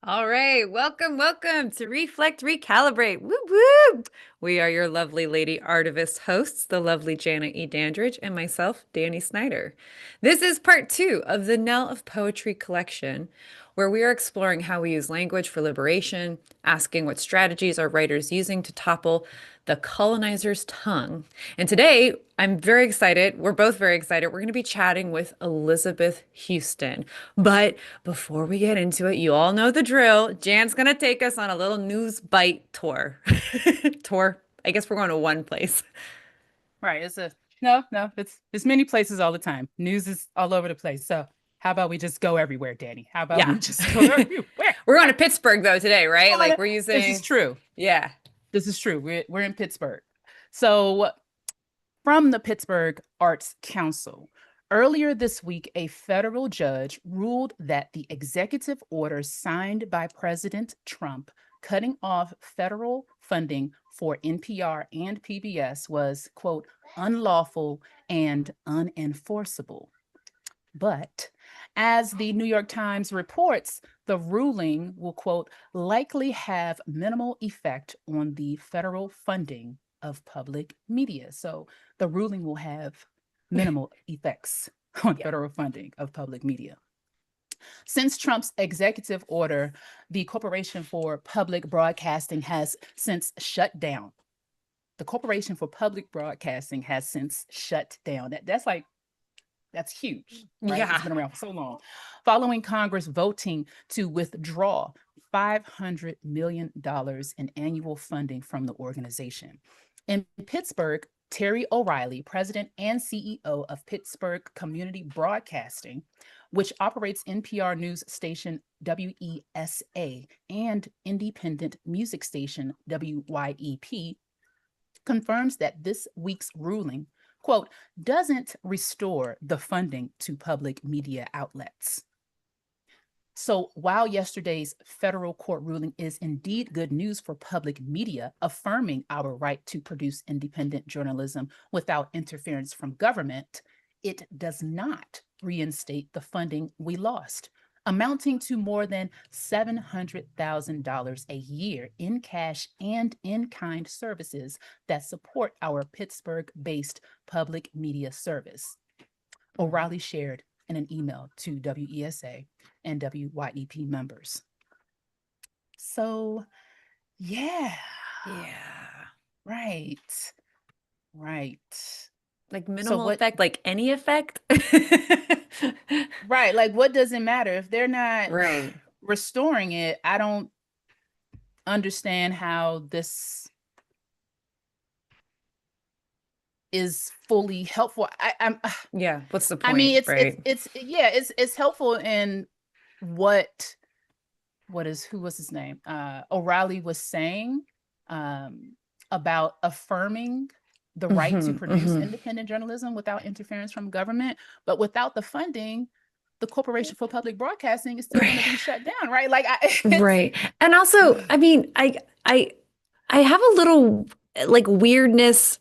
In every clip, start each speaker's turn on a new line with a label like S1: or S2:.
S1: All right, welcome to Reflect, Recalibrate. Woo woo! We are your lovely lady artivist hosts, the lovely Jana E. Dandridge and myself, Danny Snyder. This is part two of the Knell of Poetry collection, where we are exploring how we use language for liberation, asking what strategies are writers using to topple the colonizer's tongue. And today, I'm very excited. We're both very excited. We're going to be chatting with Elizabeth Houston. But before we get into it, you all know the drill. Jan's going to take us on a little news bite tour. Tour. I guess we're going to one place.
S2: Right. It's many places all the time. News is all over the place. So how about we just go everywhere, Danny? How about we
S1: Yeah.
S2: just go everywhere?
S1: We're going to Pittsburgh though today, right?
S2: On
S1: Like
S2: it.
S1: we're
S2: This is
S1: using,
S2: true.
S1: yeah.
S2: This is true. We're in Pittsburgh. So from the Pittsburgh Arts Council, earlier this week, a federal judge ruled that the executive order signed by President Trump cutting off federal funding for NPR and PBS was, quote, unlawful and unenforceable. But as the New York Times reports, the ruling will, quote, likely have minimal effect on the federal funding of public media. So the ruling will have minimal effects on
S1: Yeah.
S2: federal funding of public media. Since Trump's executive order, the Corporation for Public Broadcasting has since shut down. The Corporation for Public Broadcasting has since shut down. That's huge, right? It's
S1: Yeah.
S2: been around for so long. Following Congress voting to withdraw $500 million in annual funding from the organization. In Pittsburgh, Terry O'Reilly, president and CEO of Pittsburgh Community Broadcasting, which operates NPR news station WESA and independent music station WYEP, confirms that this week's ruling, quote, doesn't restore the funding to public media outlets. So while yesterday's federal court ruling is indeed good news for public media, affirming our right to produce independent journalism without interference from government, it does not reinstate the funding we lost, amounting to more than $700,000 a year in cash and in-kind services that support our Pittsburgh-based public media service. O'Reilly shared in an email to WESA and WYEP members. So, yeah,
S1: Yeah.
S2: right, right.
S1: Like
S2: So
S1: minimal
S2: what,
S1: effect, like any effect.
S2: right, like what does it matter if they're not
S1: Right.
S2: restoring it? I don't understand how this is fully helpful.
S1: Yeah. What's the
S2: I mean,
S1: point, right?
S2: it's helpful in what who was his name? O'Reilly was saying um, about affirming the right to
S1: Hmm.
S2: produce
S1: Hmm.
S2: independent journalism without interference from government, but without the funding, the Corporation for Public Broadcasting is still going to be shut down, right? It's
S1: Right. And also, I mean, I have a little like weirdness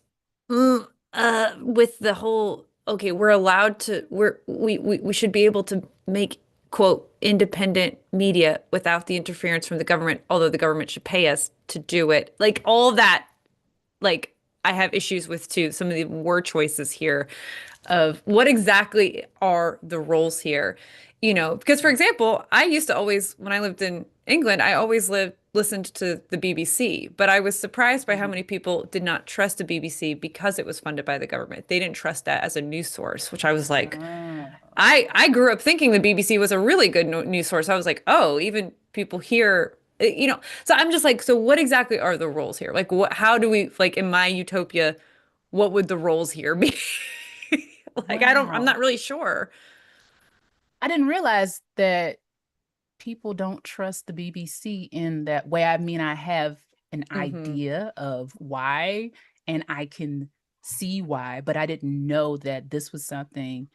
S1: with the whole okay, we're allowed to we should be able to make quote independent media without the interference from the government, although the government should pay us to do it. Like all of that like I have issues with too. Some of the word choices here of what exactly are the roles here. You know, because for example, I used to always, when I lived in England, I always listened to the BBC, but I was surprised by how many people did not trust the BBC because it was funded by the government. They didn't trust that as a news source, which I was like,
S2: uh,
S1: I grew up thinking the BBC was a really good news source. I was like, oh, even people here, you know. So I'm just like, so what exactly are the roles here? Like, what? How do we like in my utopia? What would the roles here be? Like, I'm not
S2: wow.
S1: really sure.
S2: I didn't realize that people don't trust the BBC in that way. I mean, I have an
S1: Hmm.
S2: idea of why, and I can see why, but I didn't know that this was something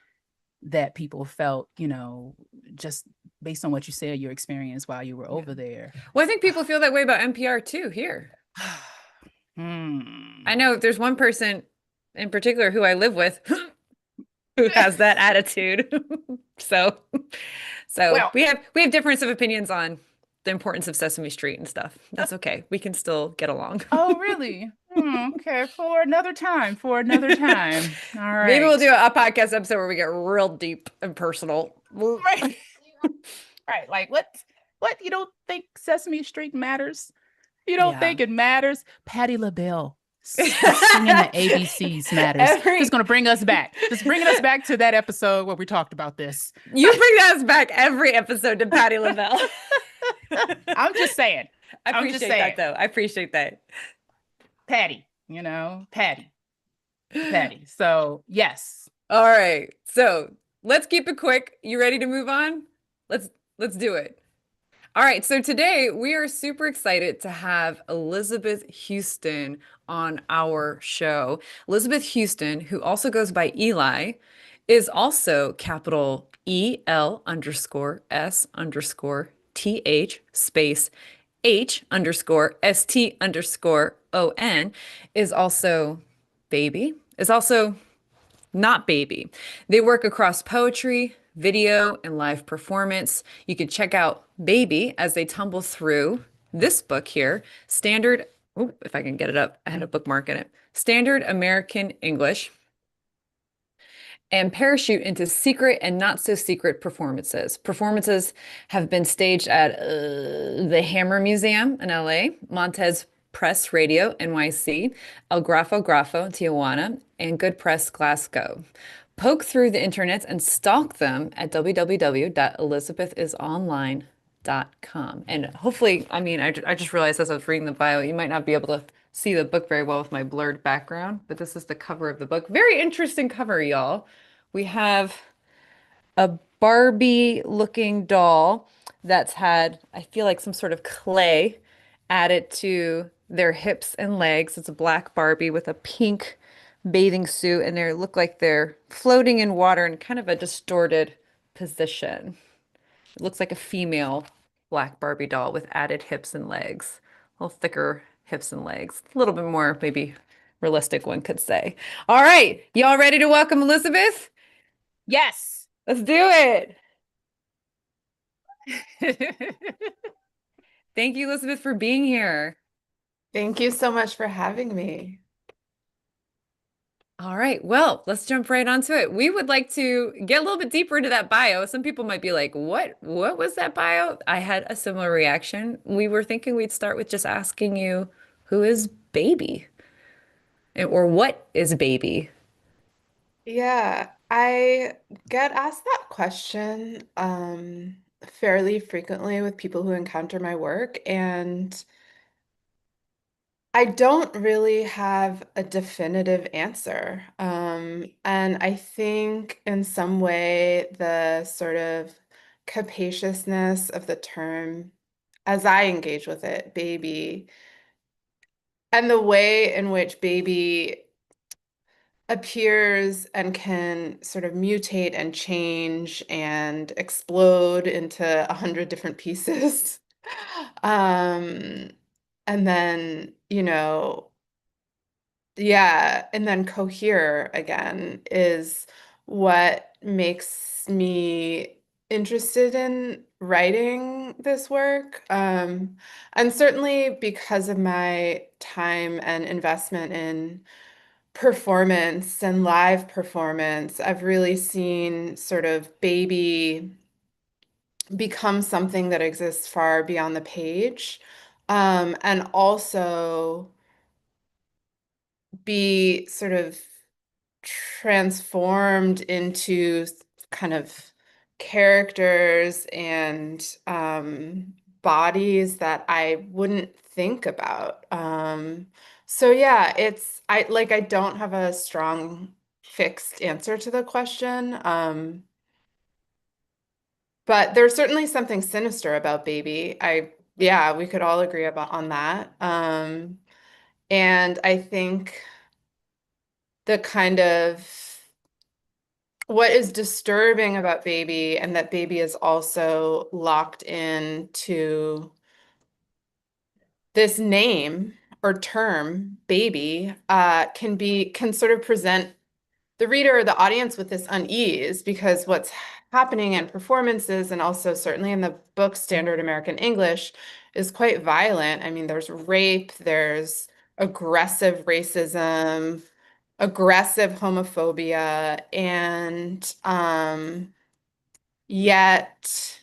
S2: that people felt, just based on what you said, your experience while you were
S1: Yeah.
S2: over there.
S1: Well, I think people feel that way about NPR too here. I
S2: Hmm.
S1: know there's one person in particular who I live with who has that attitude. So, so
S2: Well,
S1: we have difference of opinions on the importance of Sesame Street and stuff. That's okay. We can still get along.
S2: Oh, really? Okay, for another time, for another time. All
S1: Maybe we'll
S2: right.
S1: do a podcast episode where we get real deep and personal.
S2: Right. Right. Like what? You don't think Sesame Street matters? You don't
S1: Yeah.
S2: think it matters? Patti LaBelle singing the ABCs matters. This is
S1: Every
S2: going to bring us back. This is bringing us back to that episode where we talked about this.
S1: You bring us back every episode to Patti LaBelle.
S2: I'm just saying.
S1: I
S2: I'm just
S1: appreciate that
S2: saying.
S1: though. I appreciate that.
S2: Patty, Patty, Patty. So, yes.
S1: All right. So let's keep it quick. You ready to move on? Let's do it. All right. So today we are super excited to have Elizabeth Houston on our show. Elizabeth Houston, who also goes by Eli, is also capital EL_S_TH space H_ST_ON, is also baby, is also not baby. They work across poetry, video, and live performance. You can check out Baby as they tumble through this book here, Standard, oh, if I can get it up, I had a bookmark in it, Standard American English, and parachute into secret and not so secret performances. Performances have been staged at the Hammer Museum in LA, Montez Press Radio, NYC, El Grafo Grafo, Tijuana, and Good Press, Glasgow. Poke through the internet and stalk them at www.elizabethisonline.com. And hopefully, I mean, I just realized as I was reading the bio, you might not be able to see the book very well with my blurred background, but this is the cover of the book. Very interesting cover, y'all. We have a Barbie looking doll that's had, I feel like some sort of clay added to their hips and legs. It's a black Barbie with a pink bathing suit, and they look like they're floating in water in kind of a distorted position. It looks like a female black Barbie doll with added hips and legs, a little thicker hips and legs, a little bit more maybe realistic, one could say. All right, y'all ready to welcome Elizabeth?
S2: Yes.
S1: Let's do it. Thank you, Elizabeth, for being here.
S3: Thank you so much for having me.
S1: All right, well, let's jump right onto it. We would like to get a little bit deeper into that bio. Some people might be like, what was that bio? I had a similar reaction. We were thinking we'd start with just asking you, who is Baby? Or what is Baby?
S3: Yeah, I get asked that question fairly frequently with people who encounter my work, and I don't really have a definitive answer. And I think in some way the sort of capaciousness of the term as I engage with it, baby, and the way in which baby appears and can sort of mutate and change and explode into 100 different pieces. Um, and then, yeah, and then cohere again is what makes me interested in writing this work. And certainly because of my time and investment in performance and live performance, I've really seen sort of baby become something that exists far beyond the page, and also be sort of transformed into kind of characters and bodies that I wouldn't think about. So yeah, I don't have a strong fixed answer to the question. But there's certainly something sinister about baby. Yeah, we could all agree about on that. And I think the kind of what is disturbing about baby and that baby is also locked into this name or term, baby, can sort of present the reader or the audience with this unease because happening in performances and also certainly in the book Standard American English is quite violent. I mean, there's rape, there's aggressive racism, aggressive homophobia, and yet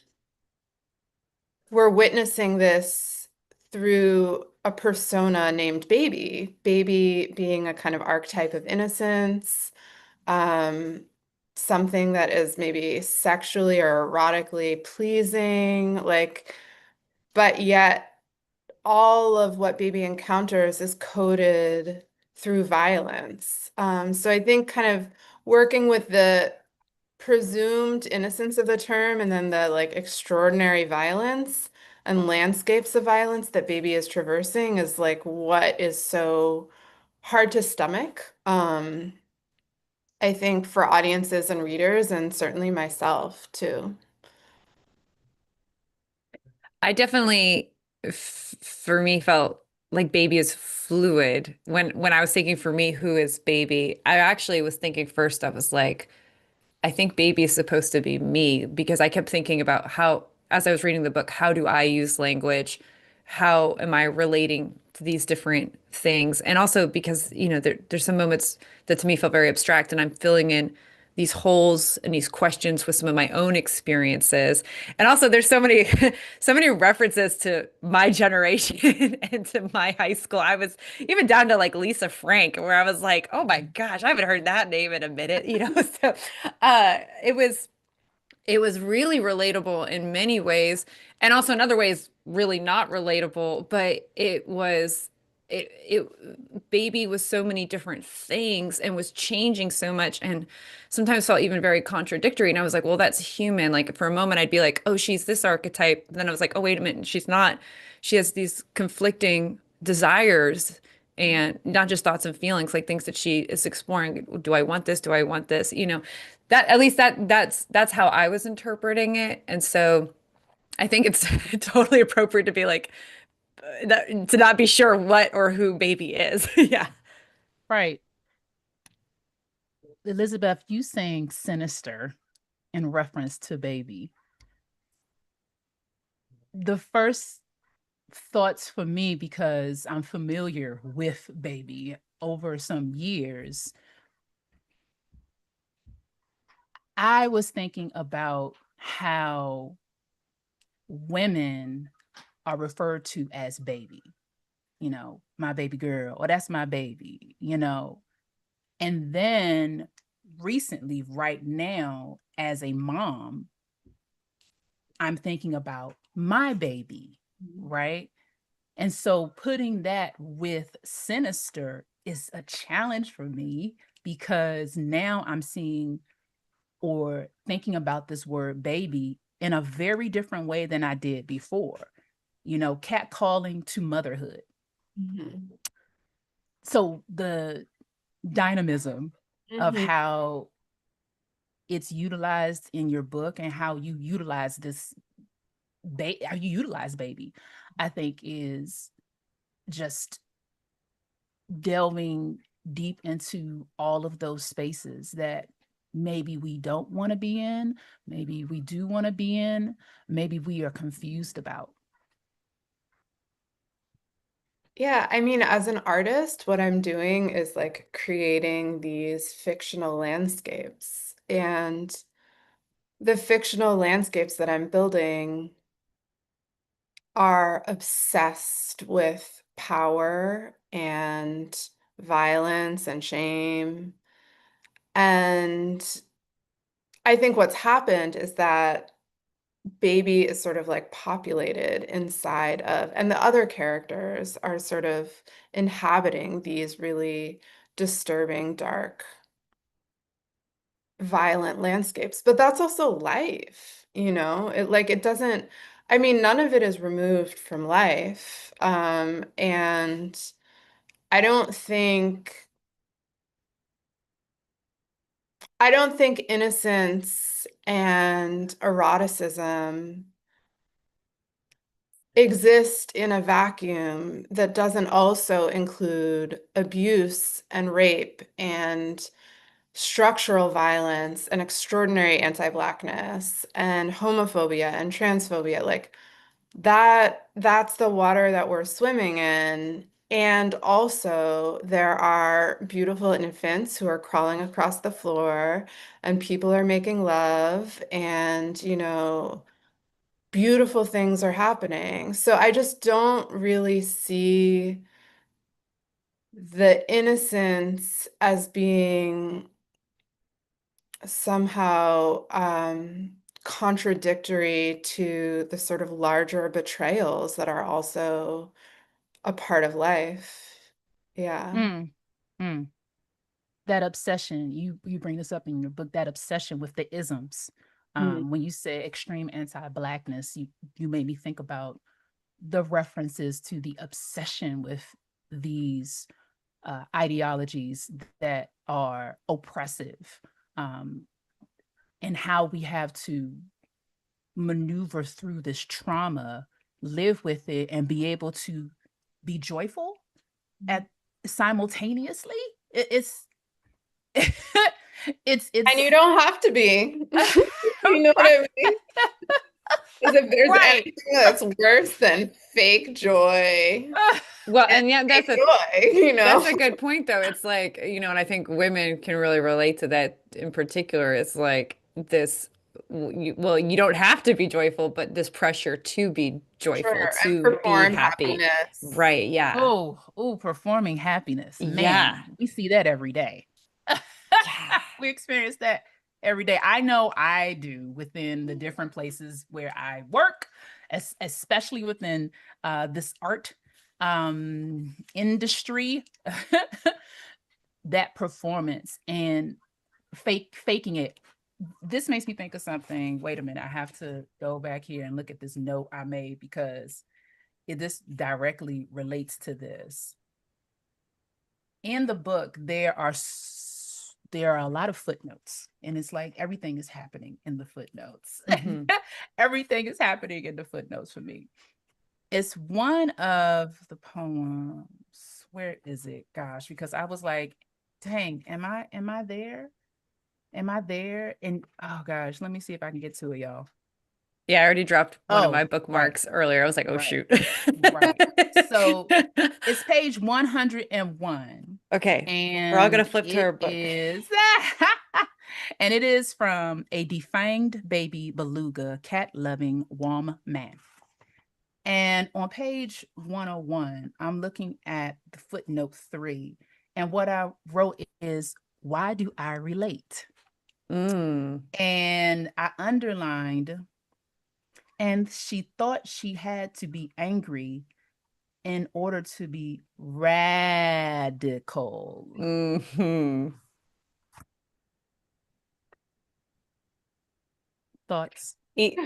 S3: we're witnessing this through a persona named Baby, Baby being a kind of archetype of innocence, um, something that is maybe sexually or erotically pleasing, like, but yet all of what Baby encounters is coded through violence. So I think kind of working with the presumed innocence of the term and then the like extraordinary violence and landscapes of violence that Baby is traversing is like what is so hard to stomach. I think for audiences and readers, and certainly myself too.
S1: I definitely, for me, felt like baby is fluid. When I was thinking for me, who is baby, I actually was thinking first, I was like, I think baby is supposed to be me because I kept thinking about how, as I was reading the book, how do I use language? How am I relating to these different things? And also because, there's some moments that to me felt very abstract and I'm filling in these holes and these questions with some of my own experiences. And also there's so many so many references to my generation and to my high school. I was even down to like Lisa Frank, where I was like, oh my gosh, I haven't heard that name in a minute. So it was really relatable in many ways, and also in other ways, really not relatable. But baby was so many different things and was changing so much, and sometimes felt even very contradictory. And I was like, well, that's human. Like for a moment, I'd be like, oh, she's this archetype. Then I was like, oh, wait a minute, she's not. She has these conflicting desires and not just thoughts and feelings, like things that she is exploring. Do I want this? Do I want this? That at least that's how I was interpreting it. And so I think it's totally appropriate to be like to not be sure what or who baby is. Yeah.
S2: Right. Elizabeth, you saying sinister in reference to baby. The first thoughts for me, because I'm familiar with baby over some years, I was thinking about how women are referred to as baby, my baby girl, or that's my baby. And then recently, right now, as a mom, I'm thinking about my baby, right? And so putting that with sinister is a challenge for me because now I'm seeing or thinking about this word baby in a very different way than I did before, catcalling to motherhood.
S3: Mhm.
S2: So the dynamism of
S3: Mhm.
S2: how it's utilized in your book and how you utilize how you utilize baby, I think is just delving deep into all of those spaces that maybe we don't want to be in, maybe we do want to be in, maybe we are confused about.
S3: Yeah, I mean, as an artist, what I'm doing is like creating these fictional landscapes. And the fictional landscapes that I'm building are obsessed with power and violence and shame. And I think what's happened is that Baby is sort of like populated inside of, and the other characters are sort of inhabiting these really disturbing, dark, violent landscapes. But that's also life, it doesn't, I mean, none of it is removed from life. And I don't think, I don't think innocence and eroticism exist in a vacuum that doesn't also include abuse and rape and structural violence and extraordinary anti-Blackness and homophobia and transphobia. Like that's the water that we're swimming in. And also, there are beautiful infants who are crawling across the floor, and people are making love, and, beautiful things are happening. So I just don't really see the innocence as being somehow contradictory to the sort of larger betrayals that are also a part of life. Yeah.
S2: Mm, mm. That obsession, you bring this up in your book, that obsession with the isms.
S3: Mm.
S2: When you say extreme anti-Blackness, you made me think about the references to the obsession with these ideologies that are oppressive, um, and how we have to maneuver through this trauma, live with it, and be able to be joyful at simultaneously. It's
S3: And you
S2: it's
S3: don't have to be. You know what
S2: right,
S3: I mean? Because if there's
S2: right.
S3: anything that's worse than fake joy
S1: Well,
S3: and
S1: and yeah,
S3: fake joy, you
S1: that's
S3: know?
S1: a good point though. It's like, and I think women can really relate to that in particular. It's like this, well, you don't have to be joyful, but this pressure to be joyful,
S3: Sure. And
S1: to be
S3: perform
S1: happy.
S3: happiness.
S1: Right. Yeah.
S2: Oh, performing happiness.
S1: Yeah.
S2: Man, we see that every day.
S1: Yeah.
S2: We experience that every day. I know I do within the different places where I work, especially within this art industry. That performance and faking it. This makes me think of something. Wait a minute, I have to go back here and look at this note I made because this directly relates to this. In the book, there are a lot of footnotes, and it's like everything is happening in the footnotes.
S1: Hmm.
S2: Everything is happening in the footnotes for me. It's one of the poems. Where is it? Gosh, because I was like, dang, am I there? Am I there? And oh gosh, let me see if I can get to it, y'all.
S1: Yeah, I already dropped one of my
S2: Oh, right,
S1: bookmarks earlier. I was like, oh
S2: right,
S1: shoot.
S2: right. So it's page 101,
S1: Okay. We're all gonna
S2: and
S1: flip to our
S2: it
S1: book.
S2: is and it is from a defanged baby beluga cat loving warm man. And on page 101, I'm looking at the footnote 3, and what I wrote is, why do I relate?
S1: Mm.
S2: And I underlined, and she thought she had to be angry in order to be radical.
S1: Hmm.
S2: Thoughts?
S1: And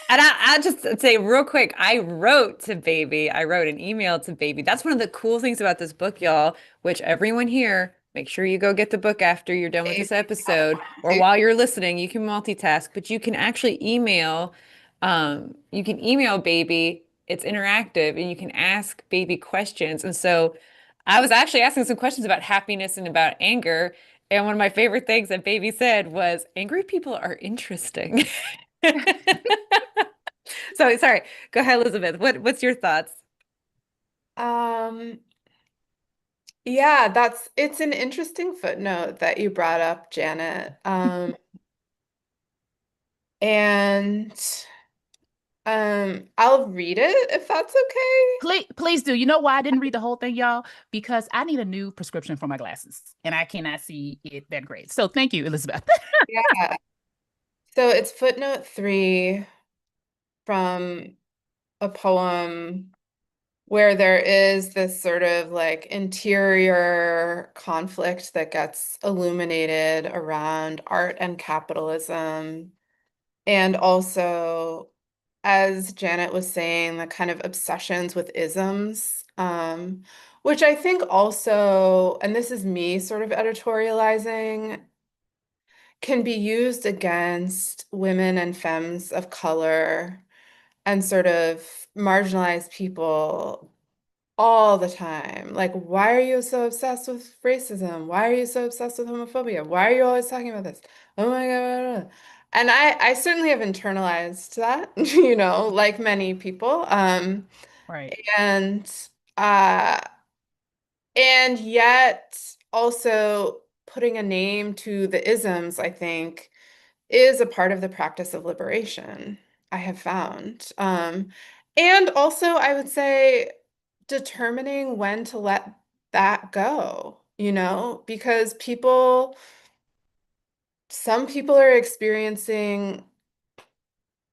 S1: I'll just say real quick, I wrote to Baby. I wrote an email to Baby. That's one of the cool things about this book, y'all, which everyone here, make sure you go get the book after you're done with this episode or while you're listening. You can multitask, but you can actually email Baby. It's interactive and you can ask Baby questions. And so I was actually asking some questions about happiness and about anger. And one of my favorite things that Baby said was, angry people are interesting. So sorry. Go ahead, Elizabeth. What's your thoughts?
S3: Um, yeah, it's an interesting footnote that you brought up, Janet. And I'll read it if that's okay.
S2: Please do. You know why I didn't read the whole thing, y'all? Because I need a new prescription for my glasses and I cannot see it that great. So thank you, Elizabeth.
S3: Yeah. So it's footnote 3 from a poem where there is this sort of like interior conflict that gets illuminated around art and capitalism. And also, as Janet was saying, the kind of obsessions with isms, which I think also, and this is me sort of editorializing, can be used against women and femmes of color and sort of marginalized people all the time. Like, why are you so obsessed with racism? Why are you so obsessed with homophobia? Why are you always talking about this? Oh my God. And I certainly have internalized that, like many people.
S2: Right.
S3: And uh and yet also putting a name to the isms, I think, is a part of the practice of liberation, I have found. And also, I would say determining when to let that go, because some people are experiencing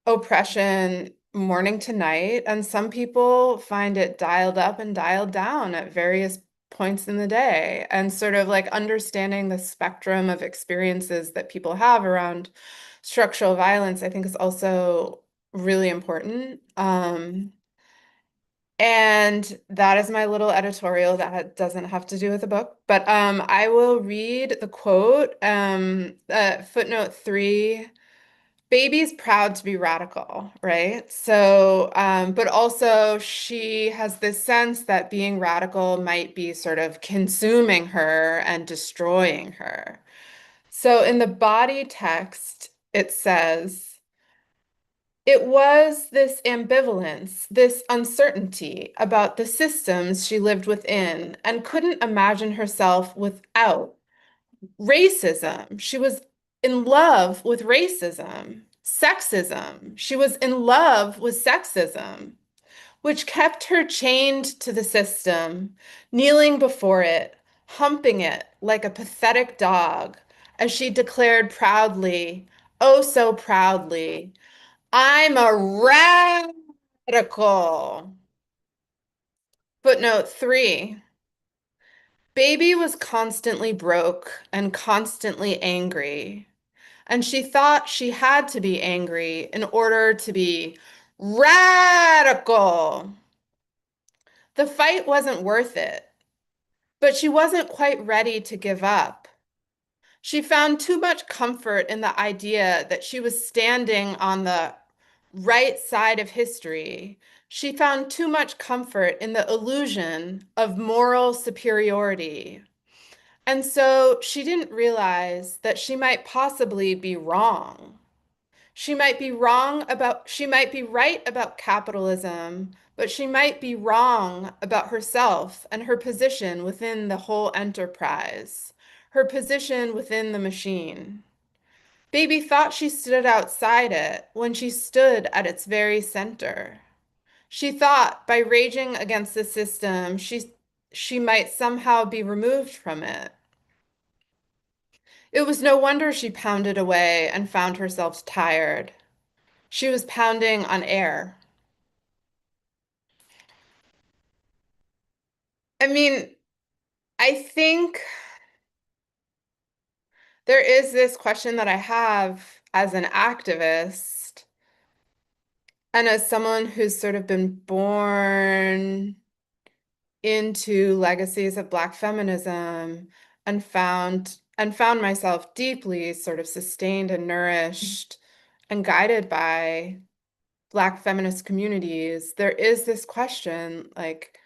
S3: oppression morning to night, and some people find it dialed up and dialed down at various points in the day. And sort of like understanding the spectrum of experiences that people have around structural violence, I think is also really important. And that is my little editorial that doesn't have to do with the book, but I will read the quote, footnote 3. Baby's proud to be radical, right? So, but also she has this sense that being radical might be sort of consuming her and destroying her. So in the body text, it says, it was this ambivalence, this uncertainty about the systems she lived within and couldn't imagine herself without. Racism. She was in love with racism. Sexism. She was in love with sexism, which kept her chained to the system, kneeling before it, humping it like a pathetic dog, as she declared proudly, oh so proudly, I'm a radical. Footnote 3. Baby was constantly broke and constantly angry. And she thought she had to be angry in order to be radical. The fight wasn't worth it, but she wasn't quite ready to give up. She found too much comfort in the idea that she was standing on the right side of history. She found too much comfort in the illusion of moral superiority. And so she didn't realize that she might possibly be wrong. She might be right about capitalism, but she might be wrong about herself and her position within the whole enterprise, her position within the machine. Baby thought she stood outside it when she stood at its very center. She thought by raging against the system, she might somehow be removed from it. It was no wonder she pounded away and found herself tired. She was pounding on air. I mean, I think there is this question that I have as an activist and as someone who's sort of been born into legacies of Black feminism and found myself deeply sort of sustained and nourished and guided by Black feminist communities. There is this question like,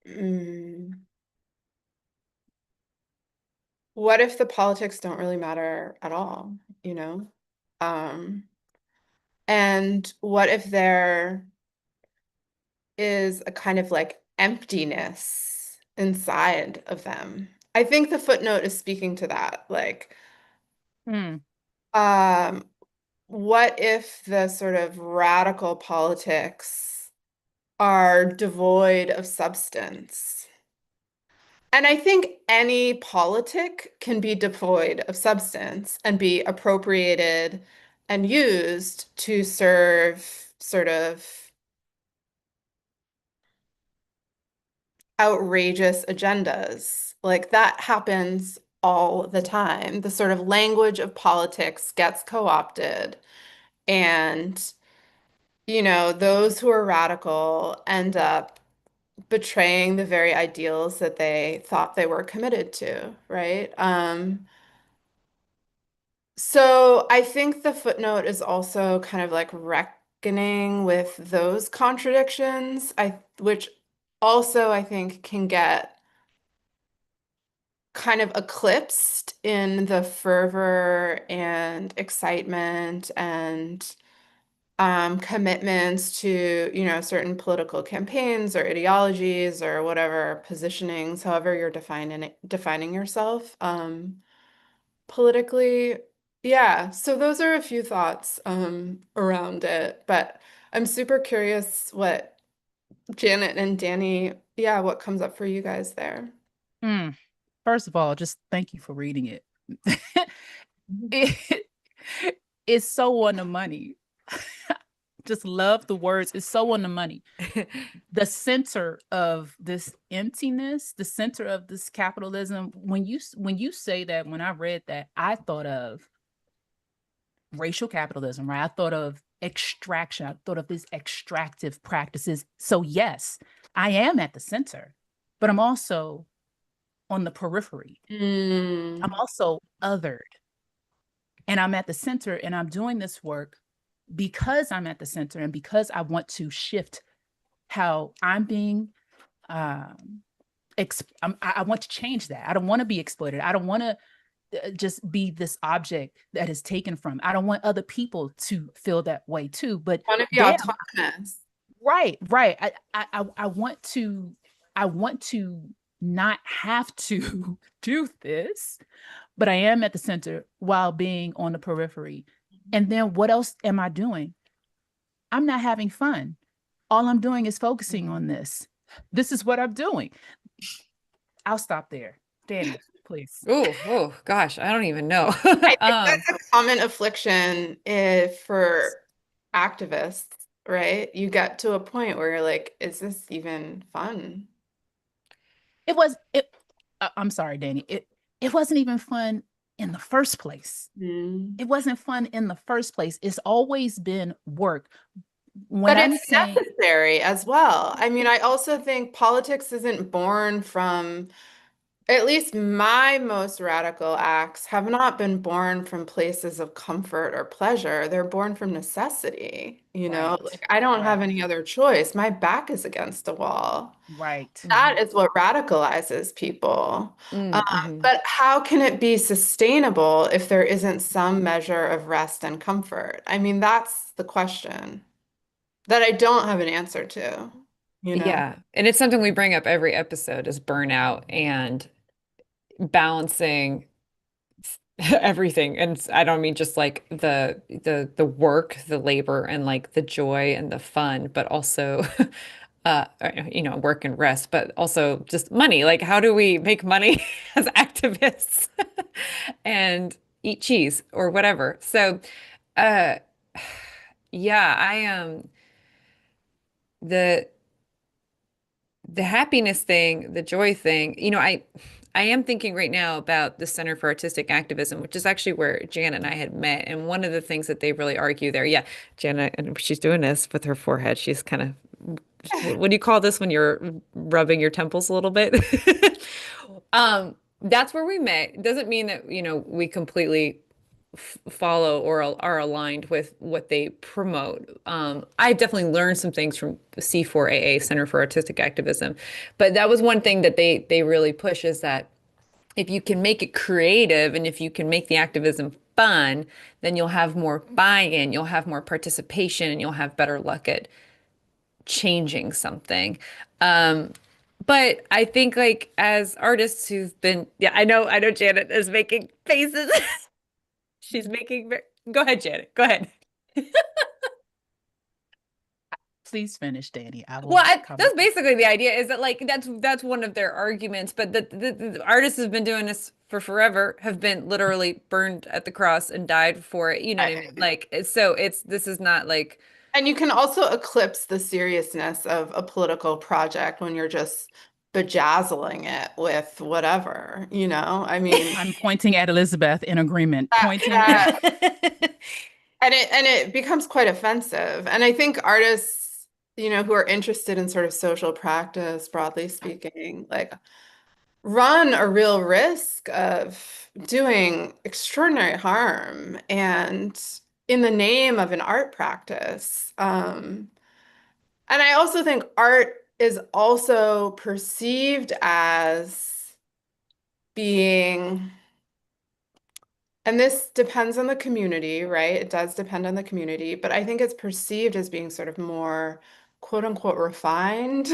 S3: mm, what if the politics don't really matter at all, you know? Um, and what if there is a kind of like emptiness inside of them? I think the footnote is speaking to that. Like,
S2: Mm.
S3: um, what if the sort of radical politics are devoid of substance? And I think any politic can be devoid of substance and be appropriated and used to serve sort of outrageous agendas. Like that happens all the time. The sort of language of politics gets co-opted, and those who are radical end up betraying the very ideals that they thought they were committed to, right? So I think the footnote is also kind of like reckoning with those contradictions, which also I think can get kind of eclipsed in the fervor and excitement and commitments to, certain political campaigns or ideologies or whatever positionings, however you're defining yourself politically. Yeah, so those are a few thoughts around it, but I'm super curious what Janet and Danny, yeah, what comes up for you guys there?
S2: Mm. First of all, just thank you for reading it. It it's so on the money. Just love the words. It's so on the money. The center of this emptiness, the center of this capitalism. When you say that, when I read that, I thought of racial capitalism, right? I thought of extraction. I thought of these extractive practices. So yes, I am at the center, but I'm also on the periphery. I'm
S3: Mm.
S2: also othered, and I'm at the center, and I'm doing this work because I'm at the center and because I want to shift how I'm being um I want to change that. I don't want to be exploited. I don't want to just be this object that is taken from. I don't want other people to feel that way too. But
S3: Want to be
S2: damn,
S3: autonomous.
S2: right, right. I I want to not have to do this, but I am at the center while being on the periphery. And then what else am I doing? I'm not having fun. All I'm doing is focusing on this. This is what I'm doing. I'll stop there. Danny, please.
S1: Oh, gosh, I don't even know.
S3: I think
S1: Um,
S3: that's a common affliction if for activists, right? You get to a point where you're like, is this even fun?
S2: It was it I'm sorry, Danny. It wasn't even fun in the first place.
S3: Mm.
S2: It wasn't fun in the first place. It's always been work. When
S3: But
S2: I'm
S3: it's
S2: saying
S3: necessary as well. I mean, I also think politics isn't born from, at least my most radical acts have not been born from places of comfort or pleasure. They're born from necessity,
S2: right,
S3: Like I don't have
S2: right,
S3: any other choice. My back is against a wall.
S2: right.
S3: That
S1: mhm,
S3: is what radicalizes people.
S1: mhm.
S3: But how can it be sustainable if there isn't some measure of rest and comfort? I mean, that's the question that I don't have an answer to, you know?
S1: Yeah, and it's something we bring up every episode is burnout and balancing everything. And I don't mean just like the work, the labor and like the joy and the fun, but also work and rest, but also just money. Like how do we make money as activists and eat cheese or whatever? So uh yeah, the the happiness thing, the joy thing, I am thinking right now about the Center for Artistic Activism, which is actually where Janet and I had met. And one of the things that they really argue there, yeah, Janet, and she's doing this with her forehead. She's kind of, what do you call this when you're rubbing your temples a little bit? That's where we met. It doesn't mean that, we completely follow or are aligned with what they promote. I definitely learned some things from C4AA, Center for Artistic Activism, but that was one thing that they really push is that if you can make it creative and if you can make the activism fun, then you'll have more buy-in, you'll have more participation, and you'll have better luck at changing something. Um, but I think like as artists who've been, yeah, I know Janet is making faces. She's making go ahead, Janet. Go ahead.
S2: Please finish, Danny. I
S1: Well,
S2: will comment.
S1: that's basically the idea is that like that's one of their arguments, but the artists have been doing this for forever, have been literally burned at the cross and died for it. You know what I mean? Like so it's this is not like
S3: And you can also eclipse the seriousness of a political project when you're just bejazzling it with whatever, I mean,
S2: I'm pointing at Elizabeth in agreement.
S3: that,
S2: Pointing at
S3: that and it becomes quite offensive. And I think artists, who are interested in sort of social practice, broadly speaking, like run a real risk of doing extraordinary harm and in the name of an art practice. And I also think art is also perceived as being, and this depends on the community, right? It does depend on the community, but I think it's perceived as being sort of more quote unquote refined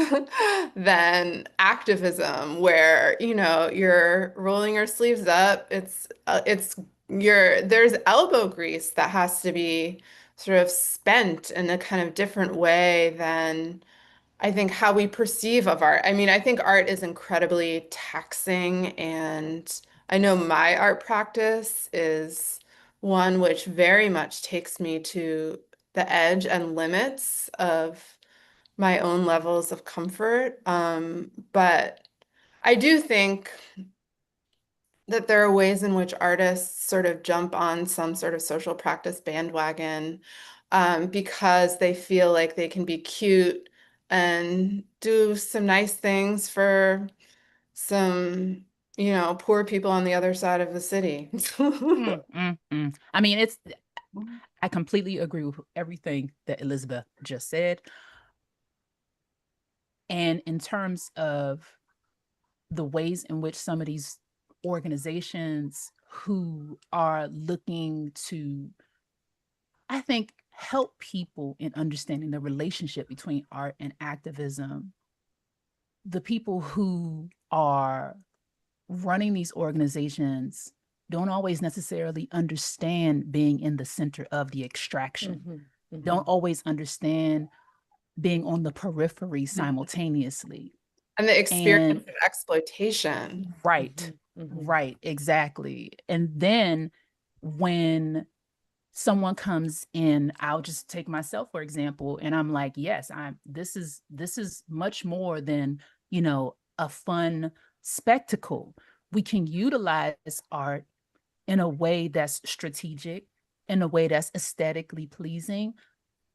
S3: than activism, where, you're rolling your sleeves up. There's elbow grease that has to be sort of spent in a kind of different way than I think how we perceive of art. I mean, I think art is incredibly taxing, and I know my art practice is one which very much takes me to the edge and limits of my own levels of comfort. But I do think that there are ways in which artists sort of jump on some sort of social practice bandwagon, because they feel like they can be cute and do some nice things for some, poor people on the other side of the city.
S2: I mean, I completely agree with everything that Elizabeth just said. And in terms of the ways in which some of these organizations who are looking to, I think, help people in understanding the relationship between art and activism, the people who are running these organizations don't always necessarily understand being in the center of the extraction, don't always understand being on the periphery simultaneously.
S3: And the experience
S2: And
S3: of exploitation.
S2: right, right, exactly. And then when someone comes in, I'll just take myself for example, and I'm like, yes, this is much more than, a fun spectacle. We can utilize art in a way that's strategic, in a way that's aesthetically pleasing,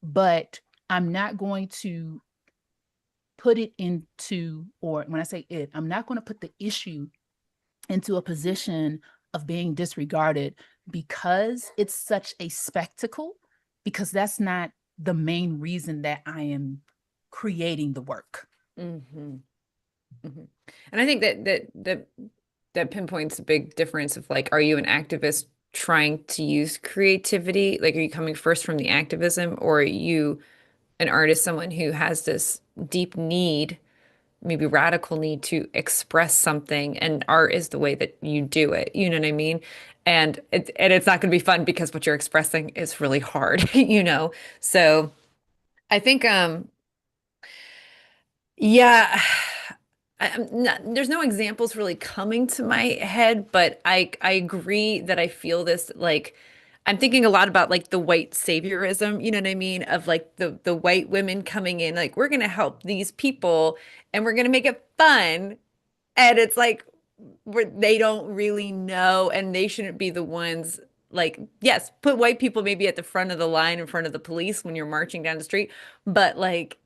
S2: but I'm not going to put it into, or when I say it, I'm not going to put the issue into a position of being disregarded because it's such a spectacle, because that's not the main reason that I am creating the work.
S1: Mm-hmm. Mm-hmm. And I think that pinpoints a big difference of like, are you an activist trying to use creativity? Like, are you coming first from the activism, or are you an artist, someone who has this deep need, maybe radical need to express something, and art is the way that you do it. You know what I mean? And it's not going to be fun because what you're expressing is really hard, you know? So I think yeah, there's no examples really coming to my head, but I agree that I feel this like I'm thinking a lot about like the white saviorism, you know what I mean? Of like the white women coming in, like we're gonna help these people and we're gonna make it fun. And it's like they don't really know, and they shouldn't be the ones like, yes, put white people maybe at the front of the line in front of the police when you're marching down the street, but like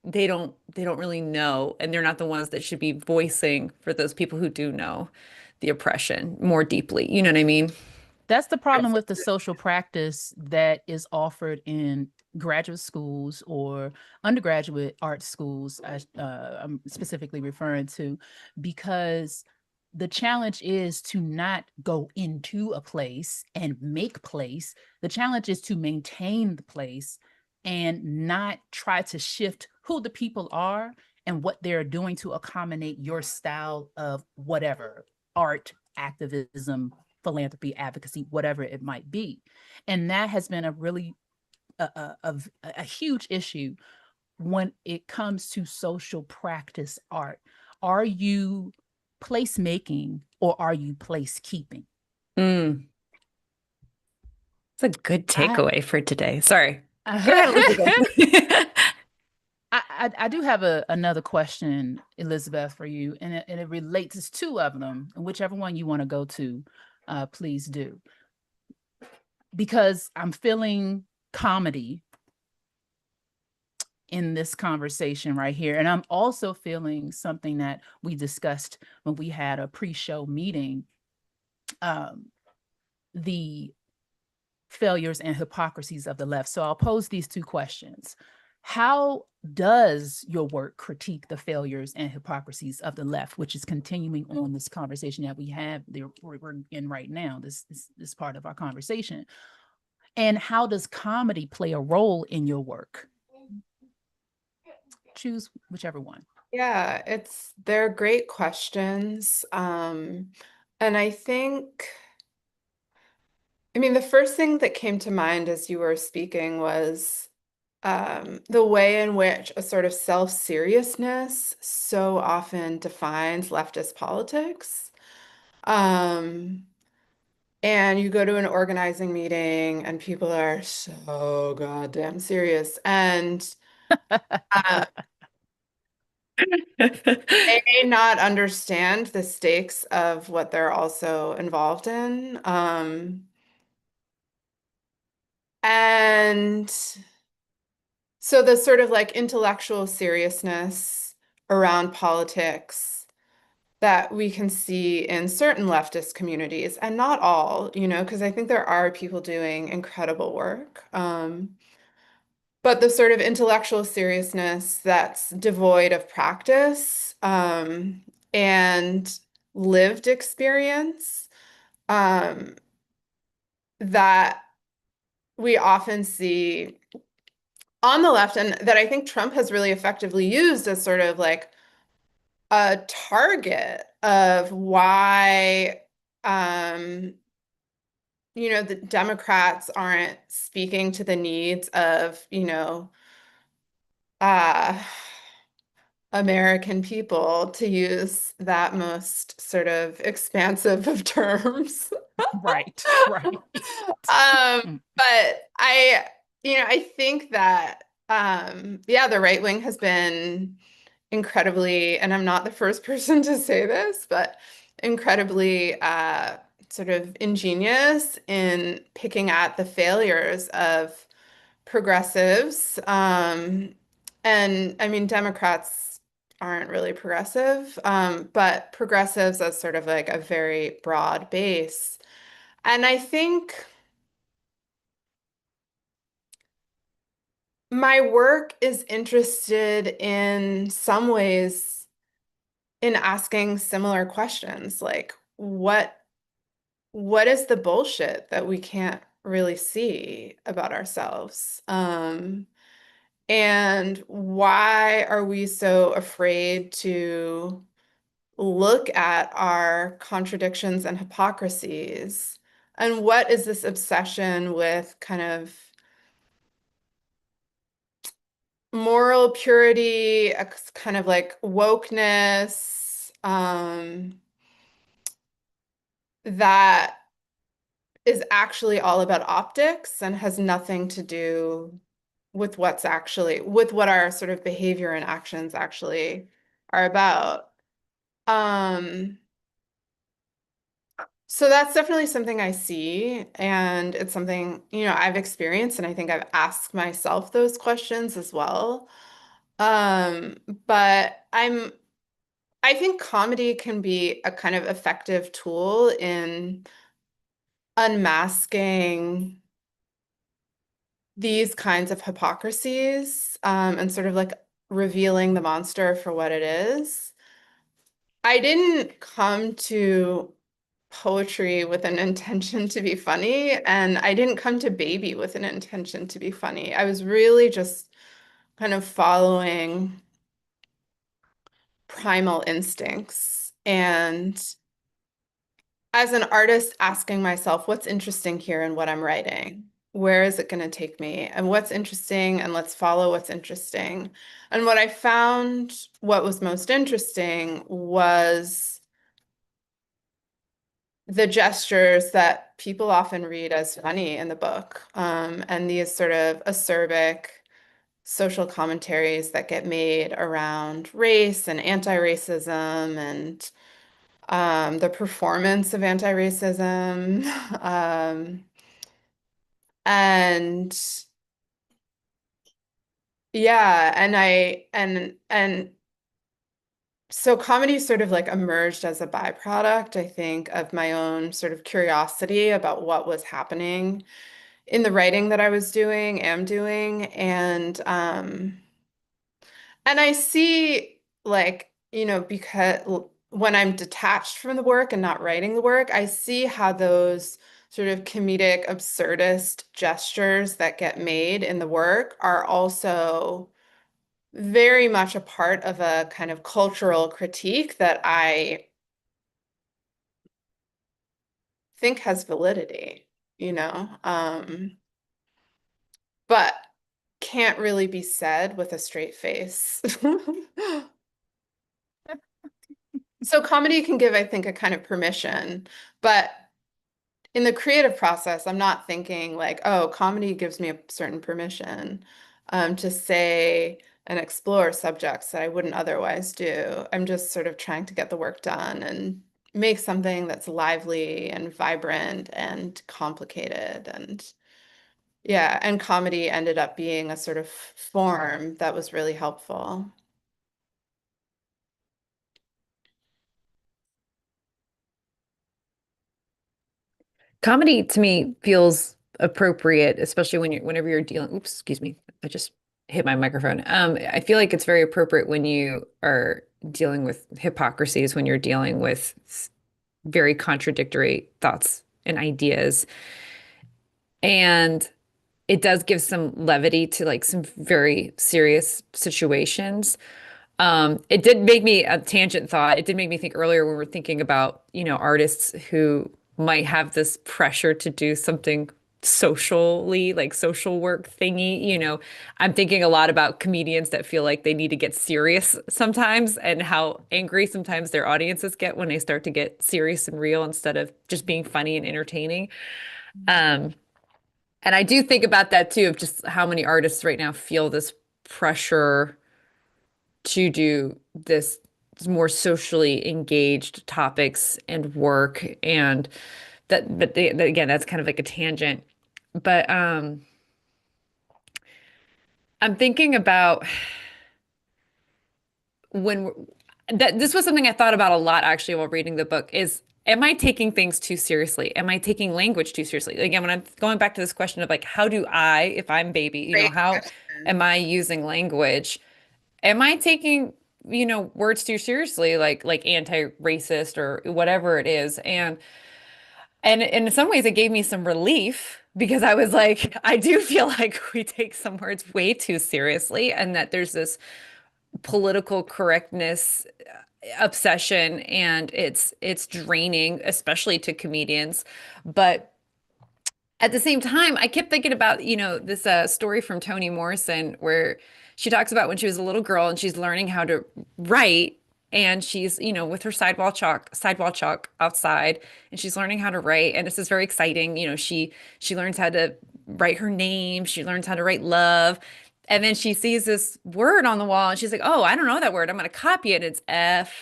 S1: they don't really know, and they're not the ones that should be voicing for those people who do know the oppression more deeply. You know what I mean?
S2: That's the problem with the social practice that is offered in graduate schools or undergraduate art schools, I'm specifically referring to, because the challenge is to not go into a place and make place. The challenge is to maintain the place and not try to shift who the people are and what they're doing to accommodate your style of whatever art, activism, philanthropy, advocacy, whatever it might be. And that has been a really a huge issue when it comes to social practice art. Are you placemaking or are you place keeping?
S1: Mm, it's a good
S2: I
S1: takeaway for today. Sorry. Go ahead,
S2: I,
S1: Elizabeth.
S2: I do have another question, Elizabeth, for you, and it relates to two of them, and whichever one you want to go to, please do. Because I'm feeling comedy in this conversation right here. And I'm also feeling something that we discussed when we had a pre-show meeting, um, the failures and hypocrisies of the left. So I'll pose these two questions. How does your work critique the failures and hypocrisies of the left, which is continuing on this conversation that we have there we're in right now, this part of our conversation? And how does comedy play a role in your work? Choose whichever one.
S3: Yeah, they're great questions. And I mean, the first thing that came to mind as you were speaking was the way in which a sort of self-seriousness so often defines leftist politics. Um, and you go to an organizing meeting and people are so goddamn serious and uh, may not understand the stakes of what they're also involved in. And so the sort of like intellectual seriousness around politics that we can see in certain leftist communities, and not all, because I think there are people doing incredible work. But the sort of intellectual seriousness that's devoid of practice, and lived experience, um, that we often see on the left, and that I think Trump has really effectively used as sort of like a target of why, um, the Democrats aren't speaking to the needs of, uh, American people, to use that most sort of expansive of terms.
S2: Right, right.
S3: But I think that, yeah, the right wing has been incredibly, and I'm not the first person to say this, but incredibly sort of ingenious in picking at the failures of progressives. And I mean, Democrats aren't really progressive, but progressives as sort of like a very broad base. And I think my work is interested in some ways in asking similar questions, like what is the bullshit that we can't really see about ourselves? And why are we so afraid to look at our contradictions and hypocrisies? And what is this obsession with kind of moral purity, a kind of like wokeness, that is actually all about optics and has nothing to do with with what our sort of behavior and actions actually are about. Um, so that's definitely something I see, and it's something, I've experienced, and I think I've asked myself those questions as well. Um, but I think comedy can be a kind of effective tool in unmasking these kinds of hypocrisies, and sort of like revealing the monster for what it is. I didn't come to poetry with an intention to be funny, and I didn't come to baby with an intention to be funny. I was really just kind of following primal instincts, and as an artist, asking myself, what's interesting here in what I'm writing? Where is it going to take me? And what's interesting? And let's follow what's interesting. And what I found, what was most interesting was the gestures that people often read as funny in the book, and these sort of acerbic social commentaries that get made around race and anti-racism and, the performance of anti-racism. And yeah, and so comedy sort of like emerged as a byproduct, I think, of my own sort of curiosity about what was happening in the writing that I was doing, am doing, and I see like, because when I'm detached from the work and not writing the work, I see how those sort of comedic, absurdist gestures that get made in the work are also very much a part of a kind of cultural critique that I think has validity, you know, but can't really be said with a straight face. So comedy can give, I think, a kind of permission, but in the creative process, I'm not thinking like, oh, comedy gives me a certain permission to say and explore subjects that I wouldn't otherwise do. I'm just sort of trying to get the work done and make something that's lively and vibrant and complicated. And yeah, and comedy ended up being a sort of form that was really helpful.
S1: Comedy to me feels appropriate, especially whenever you're dealing, oops, excuse me. I just hit my microphone. I feel like it's very appropriate when you are dealing with hypocrisies, when you're dealing with very contradictory thoughts and ideas. And it does give some levity to like some very serious situations. It did make me a tangent thought. It did make me think earlier when we were thinking about, artists who might have this pressure to do something socially, like social work thingy. I'm thinking a lot about comedians that feel like they need to get serious sometimes and how angry sometimes their audiences get when they start to get serious and real instead of just being funny and entertaining. Um, and I do think about that too, of just how many artists right now feel this pressure to do this more socially engaged topics and work and again, that's kind of like a tangent. But I'm thinking about when that this was something I thought about a lot actually while reading the book is am I taking things too seriously? Am I taking language too seriously? Again, when I'm going back to this question of like, how do I, if I'm baby,
S3: Great
S1: how am
S3: question.
S1: I using language? Am I taking, words too seriously, like anti-racist or whatever it is? And in some ways it gave me some relief because I was like, I do feel like we take some words way too seriously and that there's this political correctness obsession and it's draining, especially to comedians. But at the same time, I kept thinking about, this story from Toni Morrison where she talks about when she was a little girl and she's learning how to write and she's, with her sidewall chalk outside and she's learning how to write and this is very exciting. She learns how to write her name, she learns how to write love. And then she sees this word on the wall and she's like, "Oh, I don't know that word. I'm going to copy it. It's F-U-C."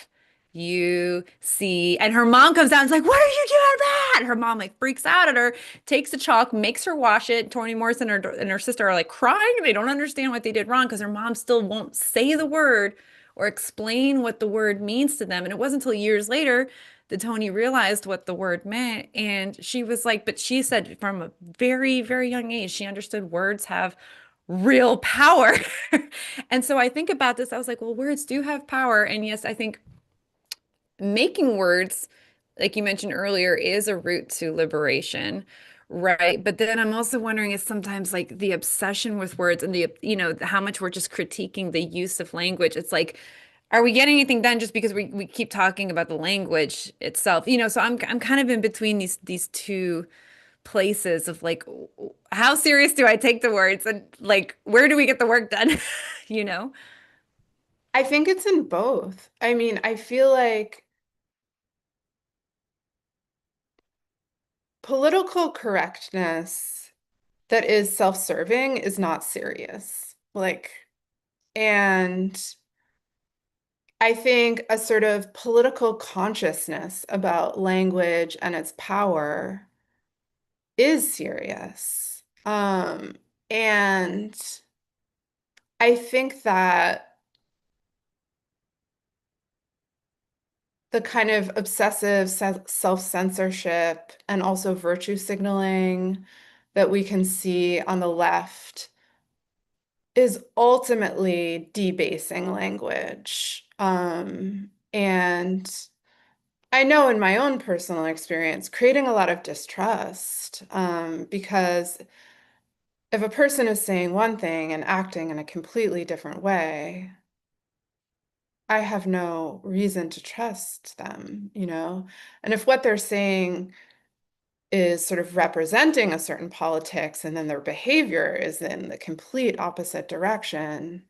S1: And her mom comes out and is like, "What are you doing that?" Her mom like freaks out at her, takes the chalk, makes her wash it. Toni Morrison and her sister are like crying. They don't understand what they did wrong because her mom still won't say the word or explain what the word means to them. And it wasn't until years later that Toni realized what the word meant. And she was like, but she said from a very, very young age, she understood words have real power. And so I think about this, I was like, well, words do have power. And yes, I think making words, like you mentioned earlier, is a route to liberation, right? But then I'm also wondering is sometimes like the obsession with words and how much we're just critiquing the use of language. It's like, are we getting anything done just because we keep talking about the language itself? So I'm kind of in between these two places of like, how serious do I take the words and like, where do we get the work done? You know?
S3: I think it's in both. I mean, I feel like political correctness that is self-serving is not serious. And I think a sort of political consciousness about language and its power is serious. And I think that the kind of obsessive self-censorship and also virtue signaling that we can see on the left is ultimately debasing language. And I know in my own personal experience, creating a lot of distrust, because if a person is saying one thing and acting in a completely different way, I have no reason to trust them, you know? And if what they're saying is sort of representing a certain politics and then their behavior is in the complete opposite direction,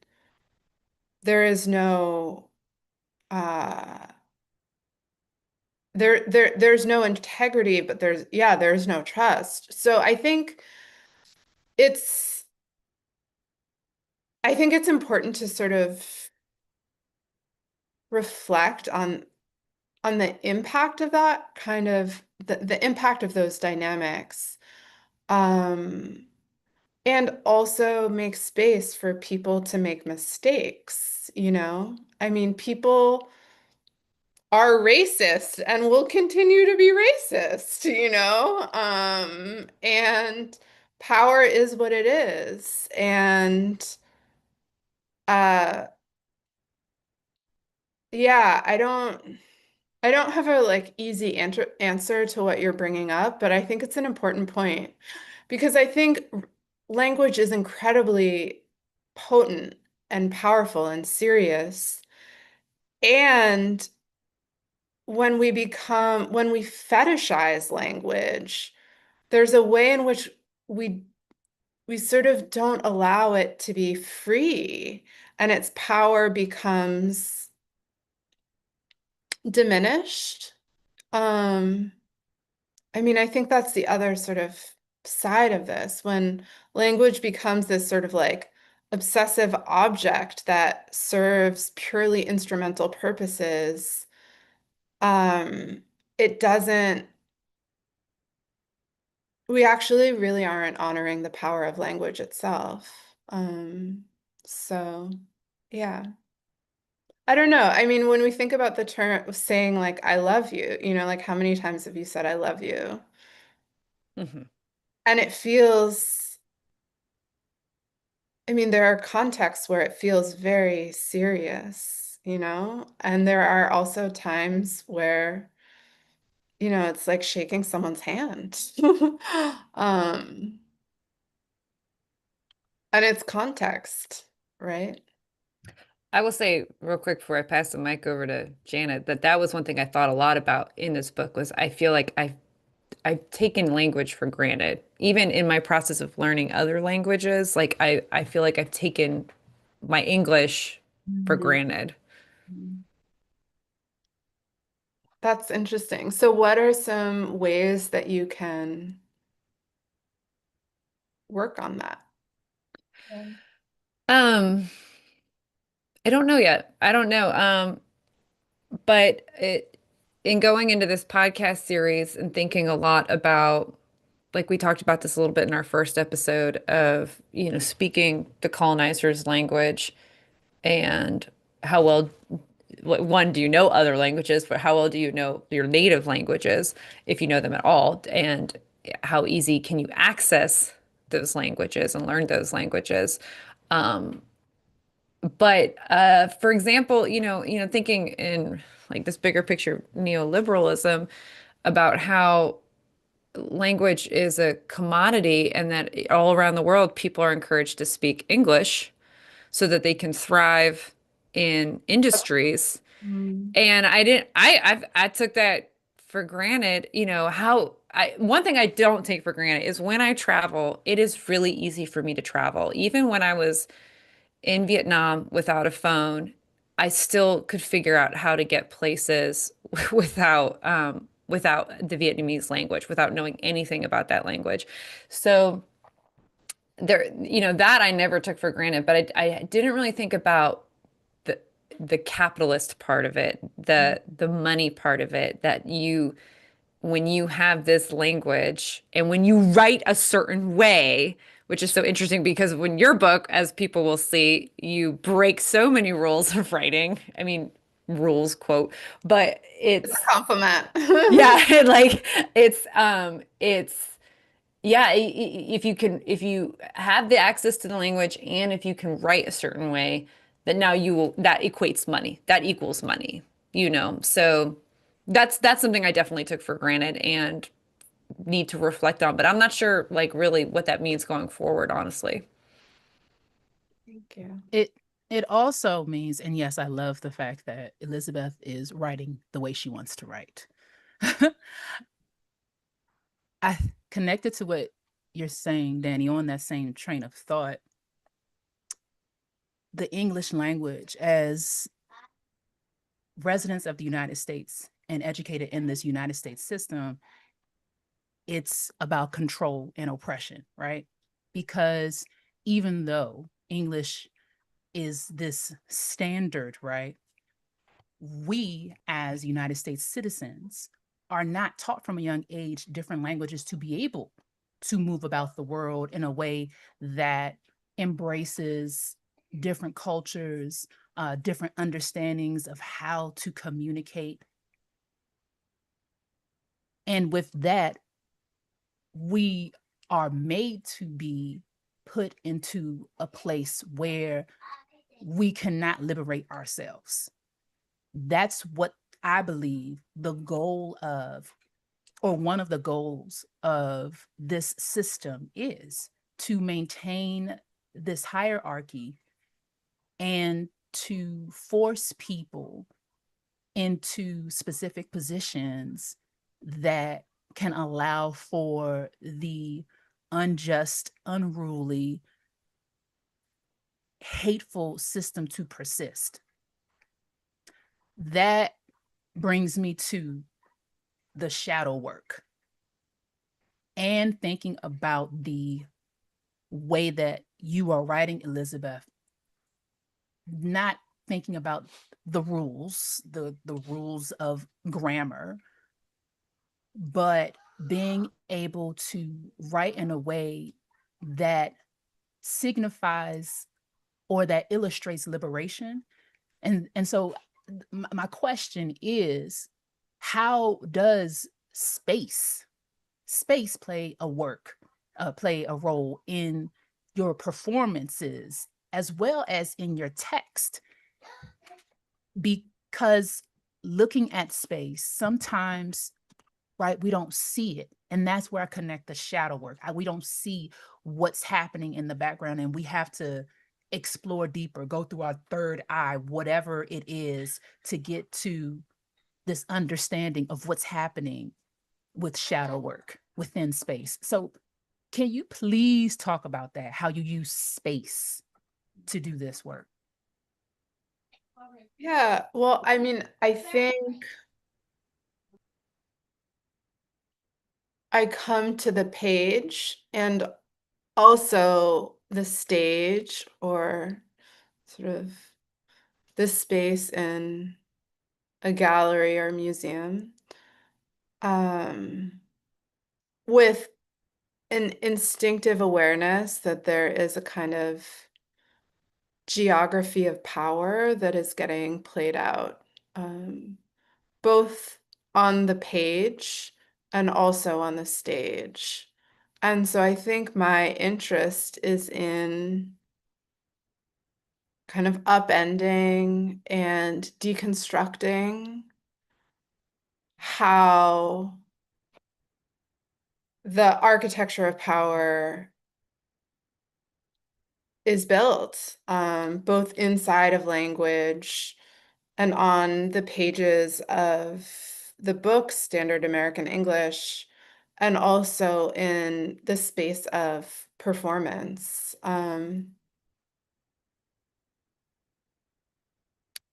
S3: there is no uh there's no integrity, but there's no trust. So it's I think it's important to sort of reflect on the impact of that kind of the impact of those dynamics. Um, and also make space for people to make mistakes, you know? I mean, people are racist and will continue to be racist, you know? And power is what it is. And uh yeah, I don't have a like easy answer to what you're bringing up, but I think it's an important point because I think language is incredibly potent and powerful and serious. And when we fetishize language, there's a way in which we we sort of don't allow it to be free, and its power becomes diminished. Um, I mean, I think that's the other sort of side of this when language becomes this sort of like obsessive object that serves purely instrumental purposes. Um, it doesn't, we actually really aren't honoring the power of language itself. So yeah. I don't know. I mean, when we think about the term saying like I love you, you know, like how many times have you said I love you?
S1: Mhm.
S3: And it feels, I mean, there are contexts where it feels very serious, you know? And there are also times where, you know, it's like shaking someone's hand. Um, and it's context, right?
S1: I will say real quick before I pass the mic over to Janet that that was one thing I thought a lot about in this book was I feel like I've taken language for granted. Even in my process of learning other languages, like I feel like I've taken my English for
S3: Mhm.
S1: granted.
S3: That's interesting. So what are some ways that you can work on that? Yeah.
S1: Um, I don't know yet. I don't know. But in going into this podcast series and thinking a lot about, like we talked about this a little bit in our first episode of, you know, speaking the colonizer's language and how well, one, do you know other languages, but how well do you know your native languages, if you know them at all, and how easy can you access those languages and learn those languages? Um, but for example, thinking in like this bigger picture neoliberalism about how language is a commodity and that all around the world people are encouraged to speak English so that they can thrive in industries.
S3: Mm.
S1: And I didn't I took that for granted, one thing I don't take for granted is when I travel, it is really easy for me to travel. Even when I was in Vietnam without a phone, I still could figure out how to get places without the Vietnamese language, without knowing anything about that language. So there, that I never took for granted, but I didn't really think about the the capitalist part of it, the money part of it, that when you have this language and when you write a certain way, which is so interesting because when your book, as people will see, you break so many rules of writing. I mean, rules, quote, but
S3: It's a
S1: it's,
S3: compliment.
S1: yeah, like it's Yeah, if you have the access to the language and if you can write a certain way, then now you will that equates money. That equals money, you know. So that's something I definitely took for granted and need to reflect on, but I'm not sure like really what that means going forward, honestly.
S3: Thank you.
S2: It it also means, and yes, I love the fact that Elizabeth is writing the way she wants to write. I connected to what you're saying, Danny, on that same train of thought. The English language, as residents of the United States and educated in this United States system, it's about control and oppression, right? Because even though English is this standard, right? We as United States citizens are not taught from a young age different languages to be able to move about the world in a way that embraces different cultures, different understandings of how to communicate. And with that, we are made to be put into a place where we cannot liberate ourselves. That's what I believe the goal of, or one of the goals of this system is, to maintain this hierarchy and to force people into specific positions that can allow for the unjust, unruly, hateful system to persist. That brings me to the shadow work and thinking about the way that you are writing, Elizabeth, not thinking about the rules of grammar, but being able to write in a way that signifies or that illustrates liberation. And so my question is, how does space play a role in your performances as well as in your text? Because looking at space, sometimes, right, we don't see it. And that's where I connect the shadow work. We don't see what's happening in the background, and we have to explore deeper, go through our third eye, whatever it is, to get to this understanding of what's happening with shadow work within space. So can you please talk about that, how you use space to do this work?
S3: Yeah, well, I mean, I think I come to the page and also the stage or sort of this space in a gallery or museum um, with an instinctive awareness that there is a kind of geography of power that is getting played out, both on the page and also on the stage. And so I think my interest is in kind of upending and deconstructing how the architecture of power is built, both inside of language and on the pages of the book, Standard American English, and also in the space of performance.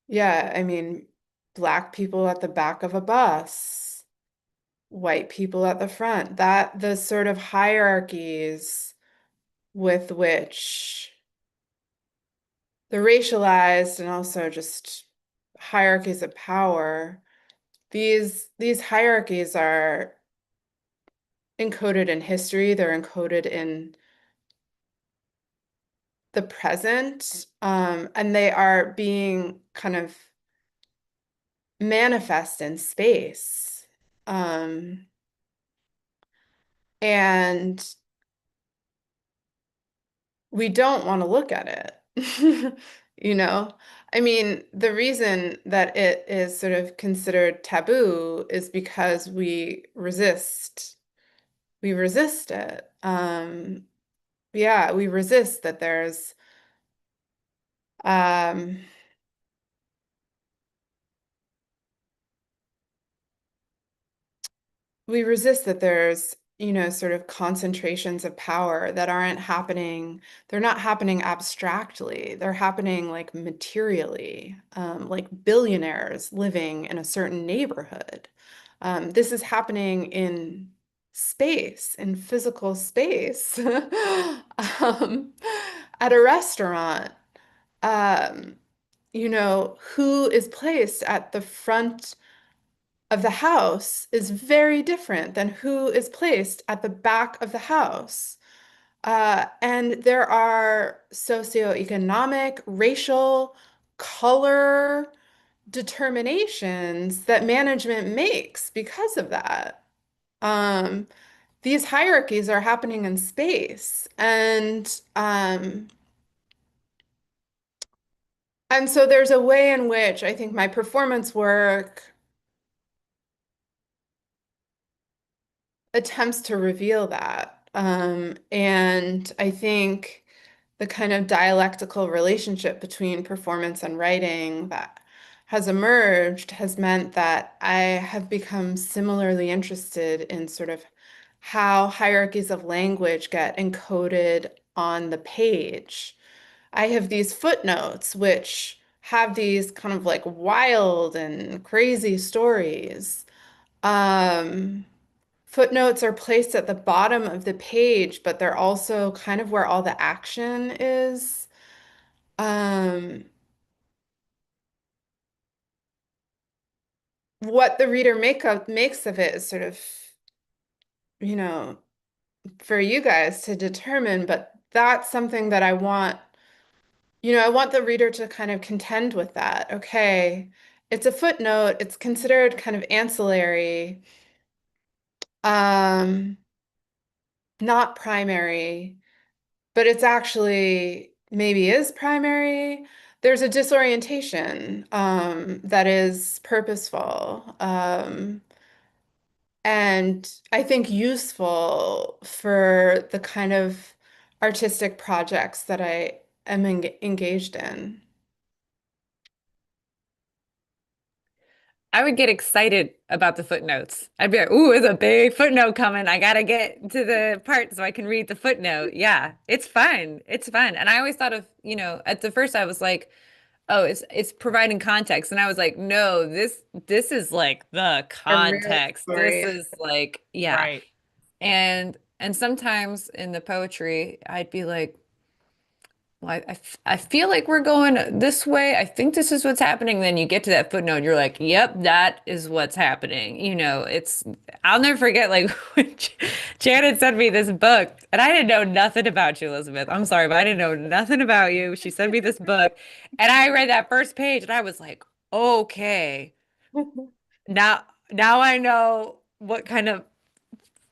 S3: Yeah, I mean, Black people at the back of a bus, white people at the front, that the sort of hierarchies with which the racialized and also just hierarchies of power, these hierarchies are encoded in history, they're encoded in the present, and they are being kind of manifest in space. And we don't want to look at it. You know? I mean, the reason that it is sort of considered taboo is because we resist it. Yeah, we resist that um, we resist that there's, sort of concentrations of power that aren't happening. They're not happening abstractly. They're happening like materially, like billionaires living in a certain neighborhood. This is happening in space, in physical space, um, at a restaurant. Um, who is placed at the front of the house is very different than who is placed at the back of the house. And there are socioeconomic, racial, color determinations that management makes because of that. Um, these hierarchies are happening in space, and so there's a way in which I think my performance work attempts to reveal that. And I think the kind of dialectical relationship between performance and writing that has emerged has meant that I have become similarly interested in sort of how hierarchies of language get encoded on the page. I have these footnotes which have these kind of like wild and crazy stories. Um, Footnotes are placed at the bottom of the page, but they're also kind of where all the action is. Um, what the reader makes of it is sort of, you know, for you guys to determine, but that's something that I want the reader to kind of contend with that. Okay, it's a footnote, it's considered kind of ancillary, um, not primary. But it's actually maybe is primary. There's a disorientation that is purposeful and I think useful for the kind of artistic projects that I am engaged in.
S1: I would get excited about the footnotes. I'd be like, "Ooh, there's a big footnote coming. I gotta get to the part so I can read the footnote." Yeah, it's fun. It's fun. And I always thought of, at the first I was like, "Oh, it's providing context." And I was like, "No, this is like the
S3: A real
S1: context. This
S3: story.
S1: is like, yeah."
S2: Right.
S1: And sometimes in the poetry, I'd be like, well, I feel like we're going this way. I think this is what's happening. Then you get to that footnote, and you're like, yep, that is what's happening. I'll never forget, like, when Janet sent me this book, and I didn't know nothing about you, Elizabeth. I'm sorry, but I didn't know nothing about you. She sent me this book, and I read that first page, and I was like, okay, now, now I know what kind of